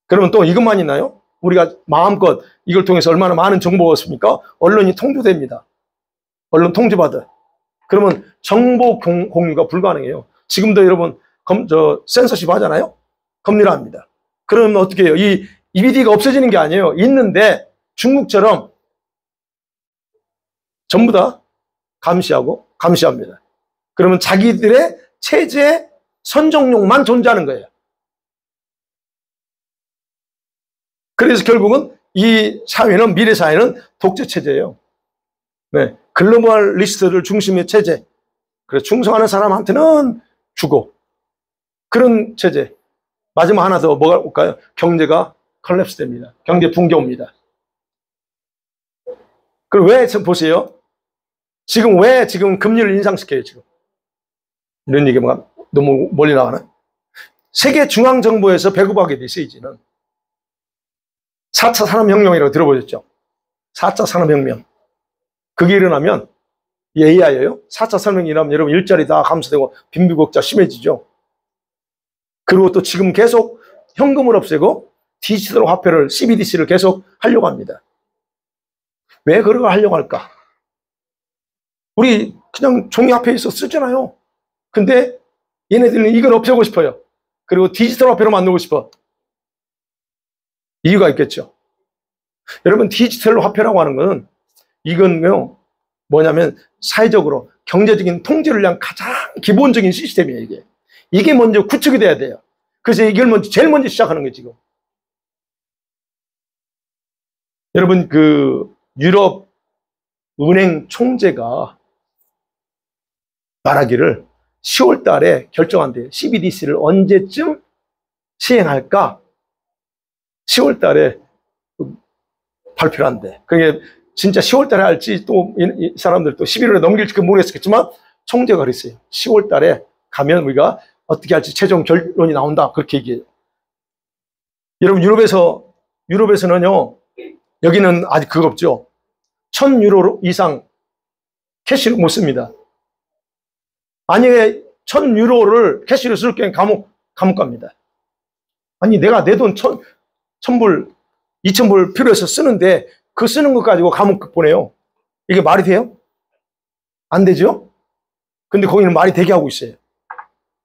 그러면 또 이것만 있나요? 우리가 마음껏 이걸 통해서 얼마나 많은 정보가 없습니까? 언론이 통제됩니다. 언론 통제받아. 그러면 정보 공유가 불가능해요. 지금도 여러분 센서십 하잖아요. 검열합니다. 그러면 어떻게 해요? 이 EBD가 없어지는 게 아니에요. 있는데 중국처럼 전부 다 감시합니다. 그러면 자기들의 체제 선정용만 존재하는 거예요. 그래서 결국은 이 사회는 미래 사회는 독재 체제예요. 네, 글로벌리스트를 중심의 체제. 그래서 충성하는 사람한테는 주고 그런 체제. 마지막 하나 더 뭐가 올까요? 경제가 컬랩스 됩니다. 경제 붕괴 옵니다. 그럼 왜 지금 보세요? 왜 금리를 인상시켜요, 지금? 이런 얘기가 너무 멀리 나가나? 세계 중앙정부에서 배급하게 돼 있어요, 이제는. 4차 산업혁명이라고 들어보셨죠? 4차 산업혁명. 그게 일어나면, AI예요. 4차 산업혁명이 일어나면 여러분 일자리 다 감소되고 빈부격차 심해지죠. 그리고 또 지금 계속 현금을 없애고 디지털 화폐를, CBDC를 계속 하려고 합니다. 왜 그걸 하려고 할까? 우리 그냥 종이 화폐에서 쓰잖아요. 근데 얘네들은 이걸 없애고 싶어요. 그리고 디지털 화폐로 만들고 싶어. 이유가 있겠죠. 여러분 디지털 화폐라고 하는 거는 이건요 뭐냐면 사회적으로 경제적인 통제를 위한 가장 기본적인 시스템이에요. 이게 먼저 구축이 돼야 돼요. 그래서 이걸 제일 먼저 시작하는 거예요, 지금. 여러분, 유럽 은행 총재가 말하기를 10월 달에 결정한대요. CBDC를 언제쯤 시행할까? 10월 달에 발표를 한대. 그게 진짜 10월 달에 할지 또 이 사람들 또 11월에 넘길지 모르겠겠지만 총재가 그랬어요. 10월 달에 가면 우리가 어떻게 할지 최종 결론이 나온다. 그렇게 얘기해요. 여러분, 유럽에서는요, 여기는 아직 그거 없죠. 1000유로 이상 캐시로 못 씁니다. 만약에 1000유로를 캐시로 쓸 경우에 감옥 갑니다. 아니, 내가 내 돈 1000불, 2000불 필요해서 쓰는데 그 쓰는 것 가지고 감옥 보내요. 이게 말이 돼요? 안 되죠? 근데 거기는 말이 되게 하고 있어요.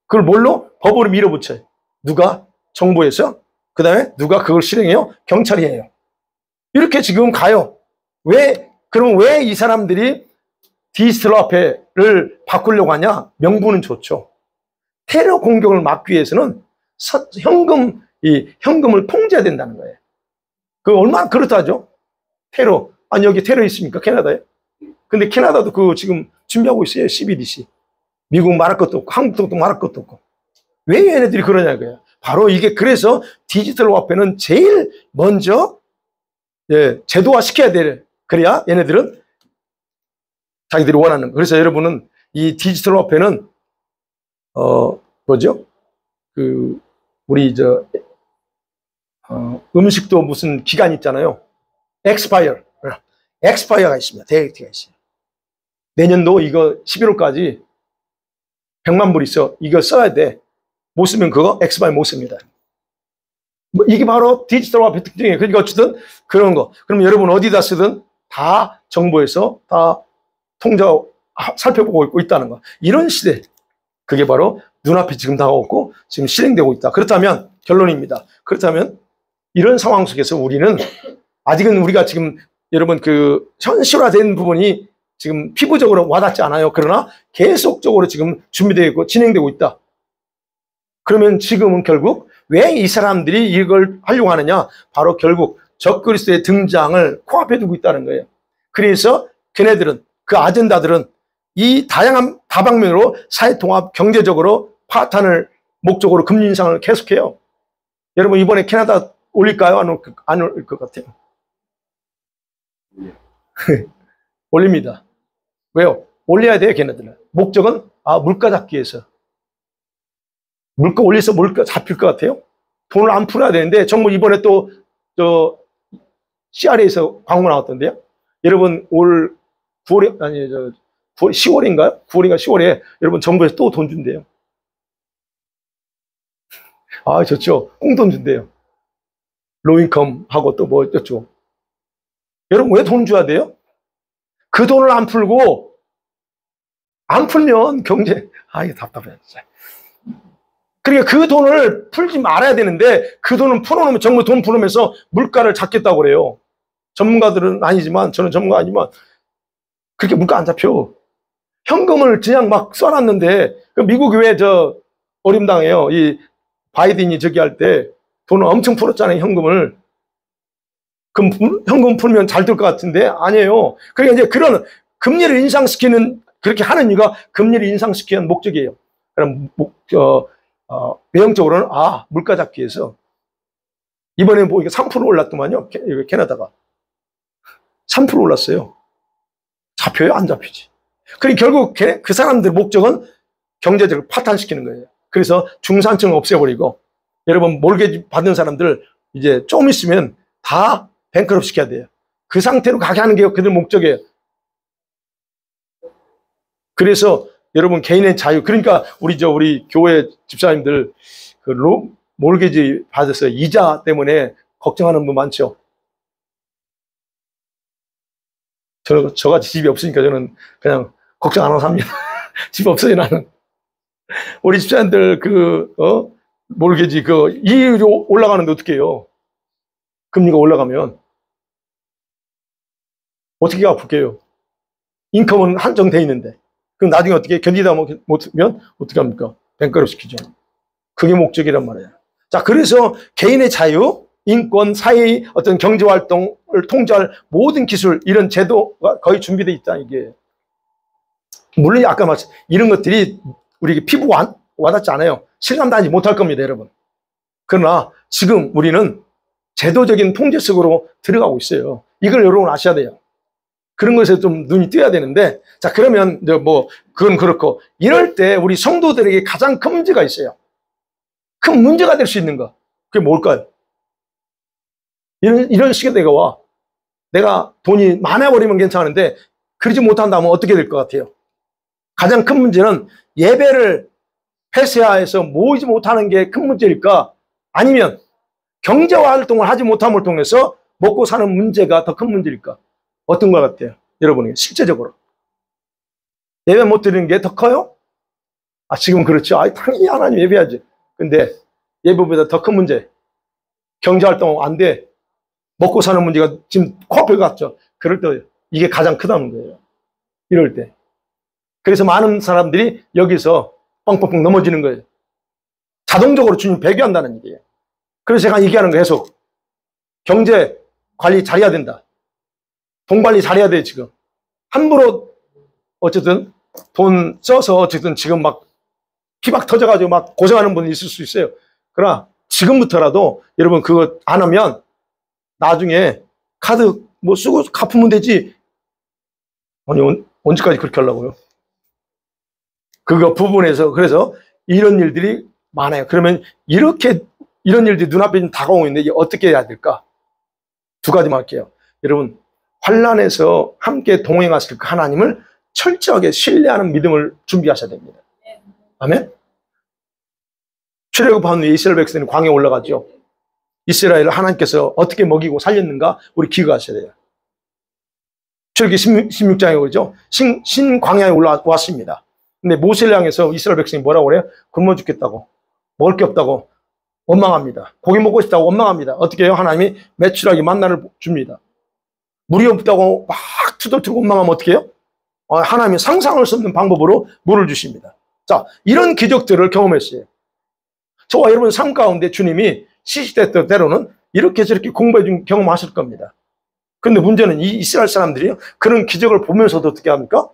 그걸 뭘로? 법으로 밀어붙여요. 누가? 정부에서. 그 다음에 누가 그걸 실행해요? 경찰이 해요. 이렇게 지금 가요. 그러면 왜 이 사람들이 디지털 화폐를 바꾸려고 하냐? 명분은 좋죠. 테러 공격을 막기 위해서는 현금을 통제해야 된다는 거예요. 그 얼마나 그렇다죠? 테러. 아니, 여기 테러 있습니까? 캐나다에? 근데 캐나다도 지금 준비하고 있어요. CBDC. 미국 말할 것도 없고, 한국도 말할 것도 없고. 왜 얘네들이 그러냐고요. 바로 이게 그래서 디지털 화폐는 제일 먼저 제도화 시켜야 돼. 그래야 얘네들은 자기들이 원하는. 그래서 여러분은 이 디지털 화폐는 뭐죠? 우리 음식도 무슨 기간 있잖아요. 엑스파이어가 있습니다. 데이트가 있어요. 내년도 이거 11월까지 100만 불 있어. 이거 써야 돼. 못 쓰면 그거 엑스파이어 못 씁니다. 이게 바로 디지털 화폐 특징이에요. 그러니까 어쨌든 그런 거. 그럼 여러분 어디다 쓰든 다 정부에서 다 살펴보고 있다는 거. 이런 시대. 그게 바로 눈앞에 지금 다가오고 지금 실행되고 있다. 그렇다면 결론입니다. 그렇다면 이런 상황 속에서 우리는 아직은 우리가 지금 여러분 현실화된 부분이 지금 피부적으로 와닿지 않아요. 그러나 계속적으로 지금 준비되어 있고 진행되고 있다. 그러면 지금은 결국 왜 이 사람들이 이걸 하려고 하느냐? 바로 결국 적그리스도의 등장을 코앞에 두고 있다는 거예요. 그래서 걔네들은 그 아젠다들은 이 다양한 다방면으로 사회통합, 경제적으로 파탄을 목적으로 금리 인상을 계속해요. 여러분 이번에 캐나다 올릴까요? 안 올 것 같아요. 올립니다. 왜요? 올려야 돼요, 걔네들은. 목적은 물가 잡기 위해서. 물가 올려서 물가 잡힐 것 같아요? 돈을 안 풀어야 되는데 정부 이번에 또 CRA에서 광고 나왔던데요. 여러분 올 9월에 10월인가요? 9월인가 10월에 여러분 정부에서 또 돈 준대요. 좋죠. 꽁돈 준대요. 로인컴하고 또 뭐 어쩌죠. 여러분 왜 돈 줘야 돼요? 그 돈을 안 풀고 안 풀면 경제 이게 답답해 진짜. 그러니까 그 돈을 풀지 말아야 되는데 그 돈을 풀어놓으면 정부 돈 풀으면서 물가를 잡겠다고 그래요. 전문가들은 아니지만 저는 전문가 아니지만 그렇게 물가 안 잡혀. 현금을 그냥 막 써놨는데 미국이 왜 어림당해요. 이 바이든이 할 때 돈을 엄청 풀었잖아요. 현금을. 그럼 현금 풀면 잘 될 것 같은데 아니에요. 그러니까 이제 그런 금리를 인상시키는 그렇게 하는 이유가 금리를 인상시키는 목적이에요. 그럼 외형적으로는 물가 잡기 위해서 이번에 뭐 이게 3% 올랐더만요. 캐나다가 3% 올랐어요. 잡혀요? 안 잡히지. 그러니까 결국 그 사람들 목적은 경제적으로 파탄시키는 거예요. 그래서 중산층을 없애버리고 여러분 몰개지 받은 사람들 이제 좀 있으면 다 뱅크럽 시켜야 돼요. 그 상태로 가게 하는 게 그들 목적이에요. 그래서 여러분 개인의 자유, 그러니까 우리 교회 집사님들 몰개지 받아서 이자 때문에 걱정하는 분 많죠. 저같이 집이 없으니까 저는 그냥 걱정 안 하고 삽니다. 집 없어요 나는. 우리 집사님들 몰개지 이율이 올라가는데 어떻게 해요? 금리가 올라가면 어떻게 아플게요? 인컴은 한정돼 있는데 그럼 나중에 어떻게 견디다 못하면 어떻게 합니까? 뱅크럽 시키죠. 그게 목적이란 말이에요. 자, 그래서 개인의 자유, 인권, 사회, 어떤 경제활동을 통제할 모든 기술, 이런 제도가 거의 준비되어 있다, 이게. 물론 아까 말씀, 이런 것들이 우리 피부가 와닿지 않아요. 실감도 하지 못할 겁니다, 여러분. 그러나 지금 우리는 제도적인 통제 속으로 들어가고 있어요. 이걸 여러분 아셔야 돼요. 그런 것에 좀 눈이 띄어야 되는데, 자, 그러면 뭐 그건 그렇고, 이럴 때 우리 성도들에게 가장 큰 문제가 있어요. 큰 문제가 될 수 있는 거. 그게 뭘까요? 이런 식의 때가 와. 내가 돈이 많아버리면 괜찮은데 그러지 못한다면 어떻게 될 것 같아요? 가장 큰 문제는 예배를 폐쇄하여서 모이지 못하는 게 큰 문제일까? 아니면 경제활동을 하지 못함을 통해서 먹고 사는 문제가 더 큰 문제일까? 어떤 것 같아요? 여러분이 실제적으로. 예배 못 드리는 게 더 커요? 아, 지금 그렇죠. 아, 당연히 하나님 예배하지. 근데 예배보다 더 큰 문제. 경제활동 안 돼. 먹고 사는 문제가 지금 코앞에 갔죠. 그럴 때 이게 가장 크다는 거예요. 이럴 때. 그래서 많은 사람들이 여기서 뻥뻥뻥 넘어지는 거예요. 자동적으로 주님 배교한다는 얘기예요. 그래서 제가 얘기하는 거 계속. 경제 관리 잘해야 된다. 돈 관리 잘해야 돼, 지금. 함부로 어쨌든 돈 써서 어쨌든 지금 막 피박 터져가지고 막 고생하는 분이 있을 수 있어요. 그러나 지금부터라도 여러분 그거 안 하면 나중에 카드 뭐 쓰고 갚으면 되지. 아니, 언제까지 그렇게 하려고요? 그거 부분에서, 그래서 이런 일들이 많아요. 그러면 이런 일들이 눈앞에 다가오고 있는데 어떻게 해야 될까? 두 가지만 할게요. 여러분, 환난에서 함께 동행하실 그 하나님을 철저하게 신뢰하는 믿음을 준비하셔야 됩니다. 아멘? 출애굽한 후에 이스라엘 백성이 광야에 올라가죠. 이스라엘을 하나님께서 어떻게 먹이고 살렸는가 우리 기억하셔야 돼요. 출애굽기 16장에 그러죠. 신광야에 올라왔습니다. 근데 모세를 향해서 이스라엘 백성이 뭐라고 그래요? 굶어 죽겠다고, 먹을 게 없다고 원망합니다. 고기 먹고 싶다고 원망합니다. 어떻게 해요? 하나님이 메추라기 만나를 줍니다. 물이 없다고 막 투덜투덜 원망하면 어떻게 해요? 하나님이 상상할 수 없는 방법으로 물을 주십니다. 자, 이런 기적들을 경험했어요. 저와 여러분 삶 가운데 주님이 시시때때로는 때로는 이렇게 저렇게 공부해 준 경험하실 겁니다. 근데 문제는 이 이스라엘 사람들이 그런 기적을 보면서도 어떻게 합니까?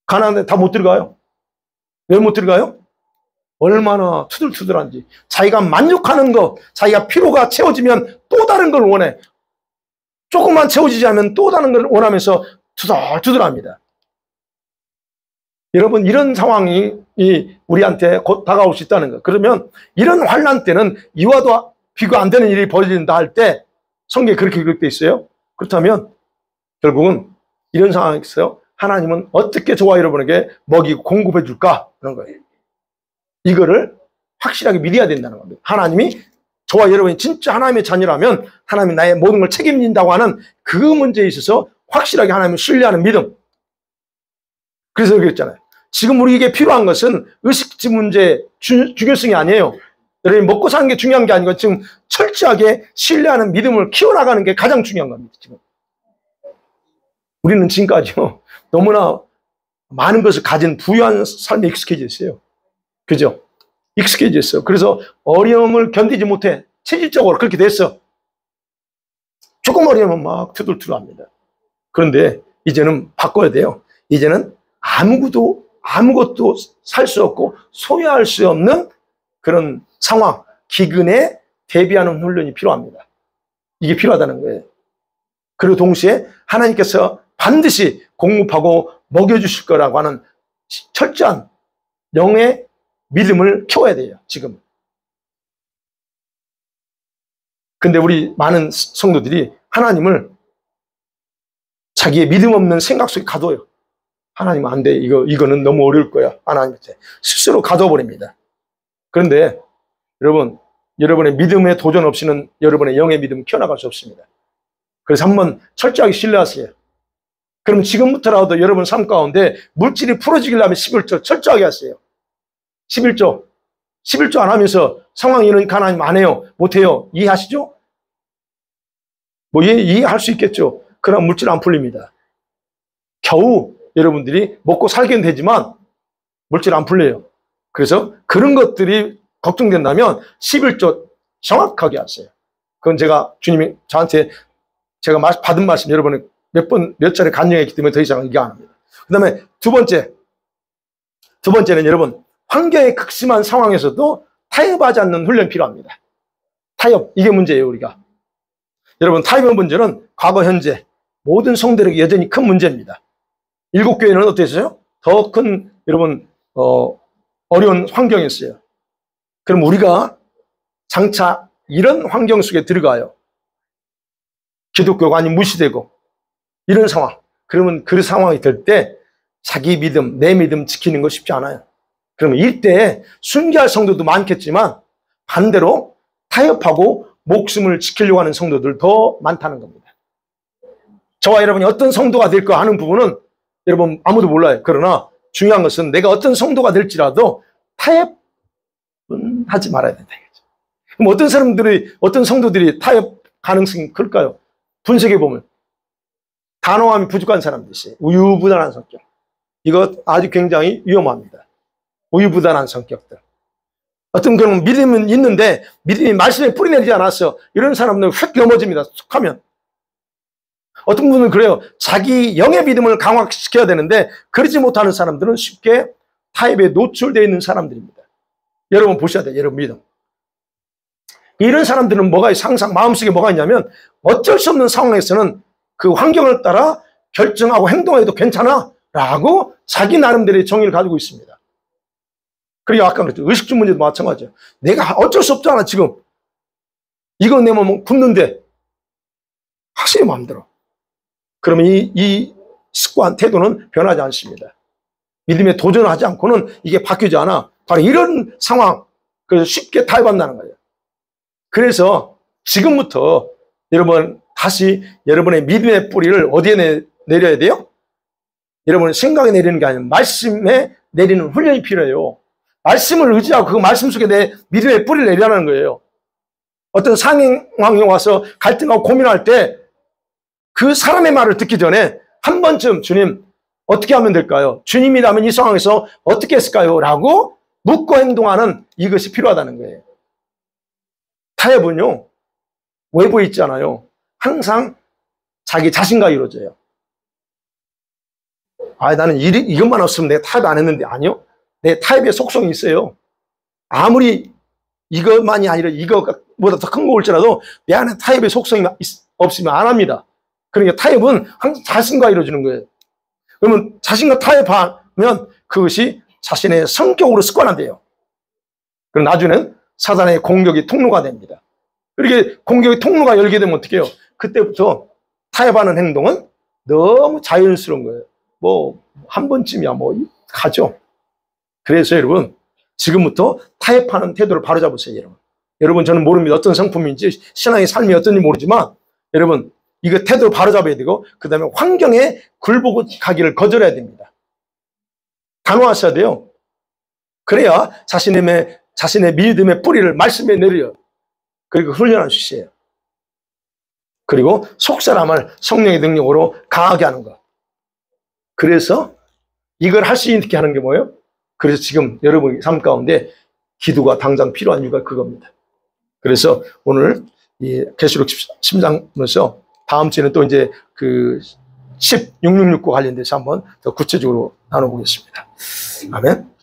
가나안에 다 못 들어가요. 왜 못 들어가요? 얼마나 투들투들한지. 자기가 만족하는 것, 자기가 피로가 채워지면 또 다른 걸 원해. 조금만 채워지지 않으면 또 다른 걸 원하면서 투덜투덜합니다. 여러분, 이런 상황이 우리한테 곧 다가올 수 있다는 거. 그러면 이런 환난 때는 이와도 비교 안 되는 일이 벌어진다 할 때 성경에 그렇게 기록되어 있어요. 그렇다면 결국은 이런 상황에서 하나님은 어떻게 저와 여러분에게 먹이고 공급해 줄까? 그런 거예요. 이거를 확실하게 믿어야 된다는 겁니다. 하나님이 저와 여러분이 진짜 하나님의 자녀라면 하나님이 나의 모든 걸 책임진다고 하는 그 문제에 있어서 확실하게 하나님을 신뢰하는 믿음. 그래서 그랬잖아요. 지금 우리에게 필요한 것은 의식주 문제 중요성이 아니에요. 여러분이 먹고 사는 게 중요한 게 아니고 지금 철저하게 신뢰하는 믿음을 키워나가는 게 가장 중요한 겁니다. 지금 우리는 지금까지요 너무나 많은 것을 가진 부유한 삶에 익숙해져 있어요. 그죠? 익숙해져 있어요. 그래서 어려움을 견디지 못해. 체질적으로 그렇게 됐어. 조금 어려우면 막 투덜투덜합니다. 그런데 이제는 바꿔야 돼요. 이제는 아무것도 살 수 없고 소유할 수 없는 그런 상황, 기근에 대비하는 훈련이 필요합니다. 이게 필요하다는 거예요. 그리고 동시에 하나님께서 반드시 공급하고 먹여주실 거라고 하는 철저한 영의 믿음을 키워야 돼요, 지금. 근데 우리 많은 성도들이 하나님을 자기의 믿음 없는 생각 속에 가둬요. 하나님 안 돼. 이거는 너무 어려울 거야. 하나님한테. 스스로 가둬버립니다. 그런데 여러분, 여러분의 믿음에 도전 없이는 여러분의 영의 믿음을 키워나갈 수 없습니다. 그래서 한번 철저하게 신뢰하세요. 그럼 지금부터라도 여러분 삶 가운데 물질이 풀어지기려면 11조 철저하게 하세요. 11조 안 하면서 상황이 이러니까 하나님 안 해요. 못해요. 이해하시죠? 뭐 이해할 수 있겠죠. 그러나 물질 안 풀립니다. 겨우 여러분들이 먹고 살긴 되지만 물질 안 풀려요. 그래서 그런 것들이 걱정된다면 11조 정확하게 하세요. 그건 제가 주님이 저한테 제가 받은 말씀 여러분이 몇 차례 간증했기 때문에 더 이상 얘기 안 합니다. 그 다음에 두 번째는 여러분, 환경의 극심한 상황에서도 타협하지 않는 훈련이 필요합니다. 타협, 이게 문제예요, 우리가. 여러분, 타협의 문제는 과거, 현재 모든 성도들에게 여전히 큰 문제입니다. 7교회는 어땠어요? 더 큰, 여러분, 어려운 환경이었어요. 그럼 우리가 장차 이런 환경 속에 들어가요. 기독교가 아닌 무시되고, 이런 상황. 그러면 그 상황이 될 때 자기 믿음, 내 믿음 지키는 거 쉽지 않아요. 그러면 이때 순교할 성도도 많겠지만 반대로 타협하고 목숨을 지키려고 하는 성도들 더 많다는 겁니다. 저와 여러분이 어떤 성도가 될까 하는 부분은 여러분 아무도 몰라요. 그러나 중요한 것은 내가 어떤 성도가 될지라도 타협은 하지 말아야 된다. 그럼 어떤 성도들이 타협 가능성이 클까요? 분석해 보면 단호함이 부족한 사람들이 있어요. 우유부단한 성격. 이거 아주 굉장히 위험합니다. 우유부단한 성격들. 어떤 그런 믿음은 있는데 믿음이 말씀에 뿌리내리지 않았어. 이런 사람들은 휙 넘어집니다. 툭 하면. 어떤 분은 그래요. 자기 영의 믿음을 강화시켜야 되는데 그러지 못하는 사람들은 쉽게 타협에 노출되어 있는 사람들입니다. 여러분 보셔야 돼요. 여러분 믿음. 이런 사람들은 항상 마음속에 뭐가 있냐면 어쩔 수 없는 상황에서는 그 환경을 따라 결정하고 행동해도 괜찮아 라고 자기 나름대로의 정의를 가지고 있습니다. 그리고 아까 그랬죠. 의식주 문제도 마찬가지예요. 내가 어쩔 수 없잖아 지금. 이거 내 몸은 굳는데 하세요 마음대로. 그러면 이 습관, 태도는 변하지 않습니다. 믿음에 도전하지 않고는 이게 바뀌지 않아. 바로 이런 상황, 그래서 쉽게 타협한다는 거예요. 그래서 지금부터 여러분 다시 여러분의 믿음의 뿌리를 어디에 내려야 돼요? 여러분 생각에 내리는 게 아니라 말씀에 내리는 훈련이 필요해요. 말씀을 의지하고 그 말씀 속에 내 믿음의 뿌리를 내려라는 거예요. 어떤 상황에 와서 갈등하고 고민할 때 그 사람의 말을 듣기 전에 한 번쯤 주님 어떻게 하면 될까요? 주님이라면 이 상황에서 어떻게 했을까요? 라고 묻고 행동하는 이것이 필요하다는 거예요. 타협은요 외부에 있잖아요. 항상 자기 자신과 이루어져요. 나는 이것만 없으면 내가 타협 안 했는데. 아니요. 내 타협의 속성이 있어요. 아무리 이것만이 아니라 이거보다 더 큰 거 올지라도 내 안에 타협의 속성이 없으면 안 합니다. 그러니까 타협은 항상 자신과 이루어지는 거예요. 그러면 자신과 타협하면 그것이 자신의 성격으로 습관화돼요. 그럼 나중에는 사단의 공격의 통로가 됩니다. 이렇게 공격의 통로가 열게 되면 어떻게 해요? 그때부터 타협하는 행동은 너무 자연스러운 거예요. 한 번쯤이야 가죠. 그래서 여러분 지금부터 타협하는 태도를 바로잡으세요. 여러분 저는 모릅니다. 어떤 성품인지 신앙의 삶이 어떤지 모르지만 여러분 이거 태도를 바로잡아야 되고 그 다음에 환경에 굴복하기를 거절해야 됩니다. 단호하셔야 돼요. 그래야 자신의 믿음의 뿌리를 말씀에 내려요. 그리고 훈련할 수 있어요. 그리고 속사람을 성령의 능력으로 강하게 하는 것. 그래서 이걸 할 수 있게 하는 게 뭐예요? 그래서 지금 여러분의 삶 가운데 기도가 당장 필요한 이유가 그겁니다. 그래서 오늘 이 계시록 10장에서 다음 주에는 또 이제 그 1666과 관련돼서 한번 더 구체적으로 나눠보겠습니다. 아멘.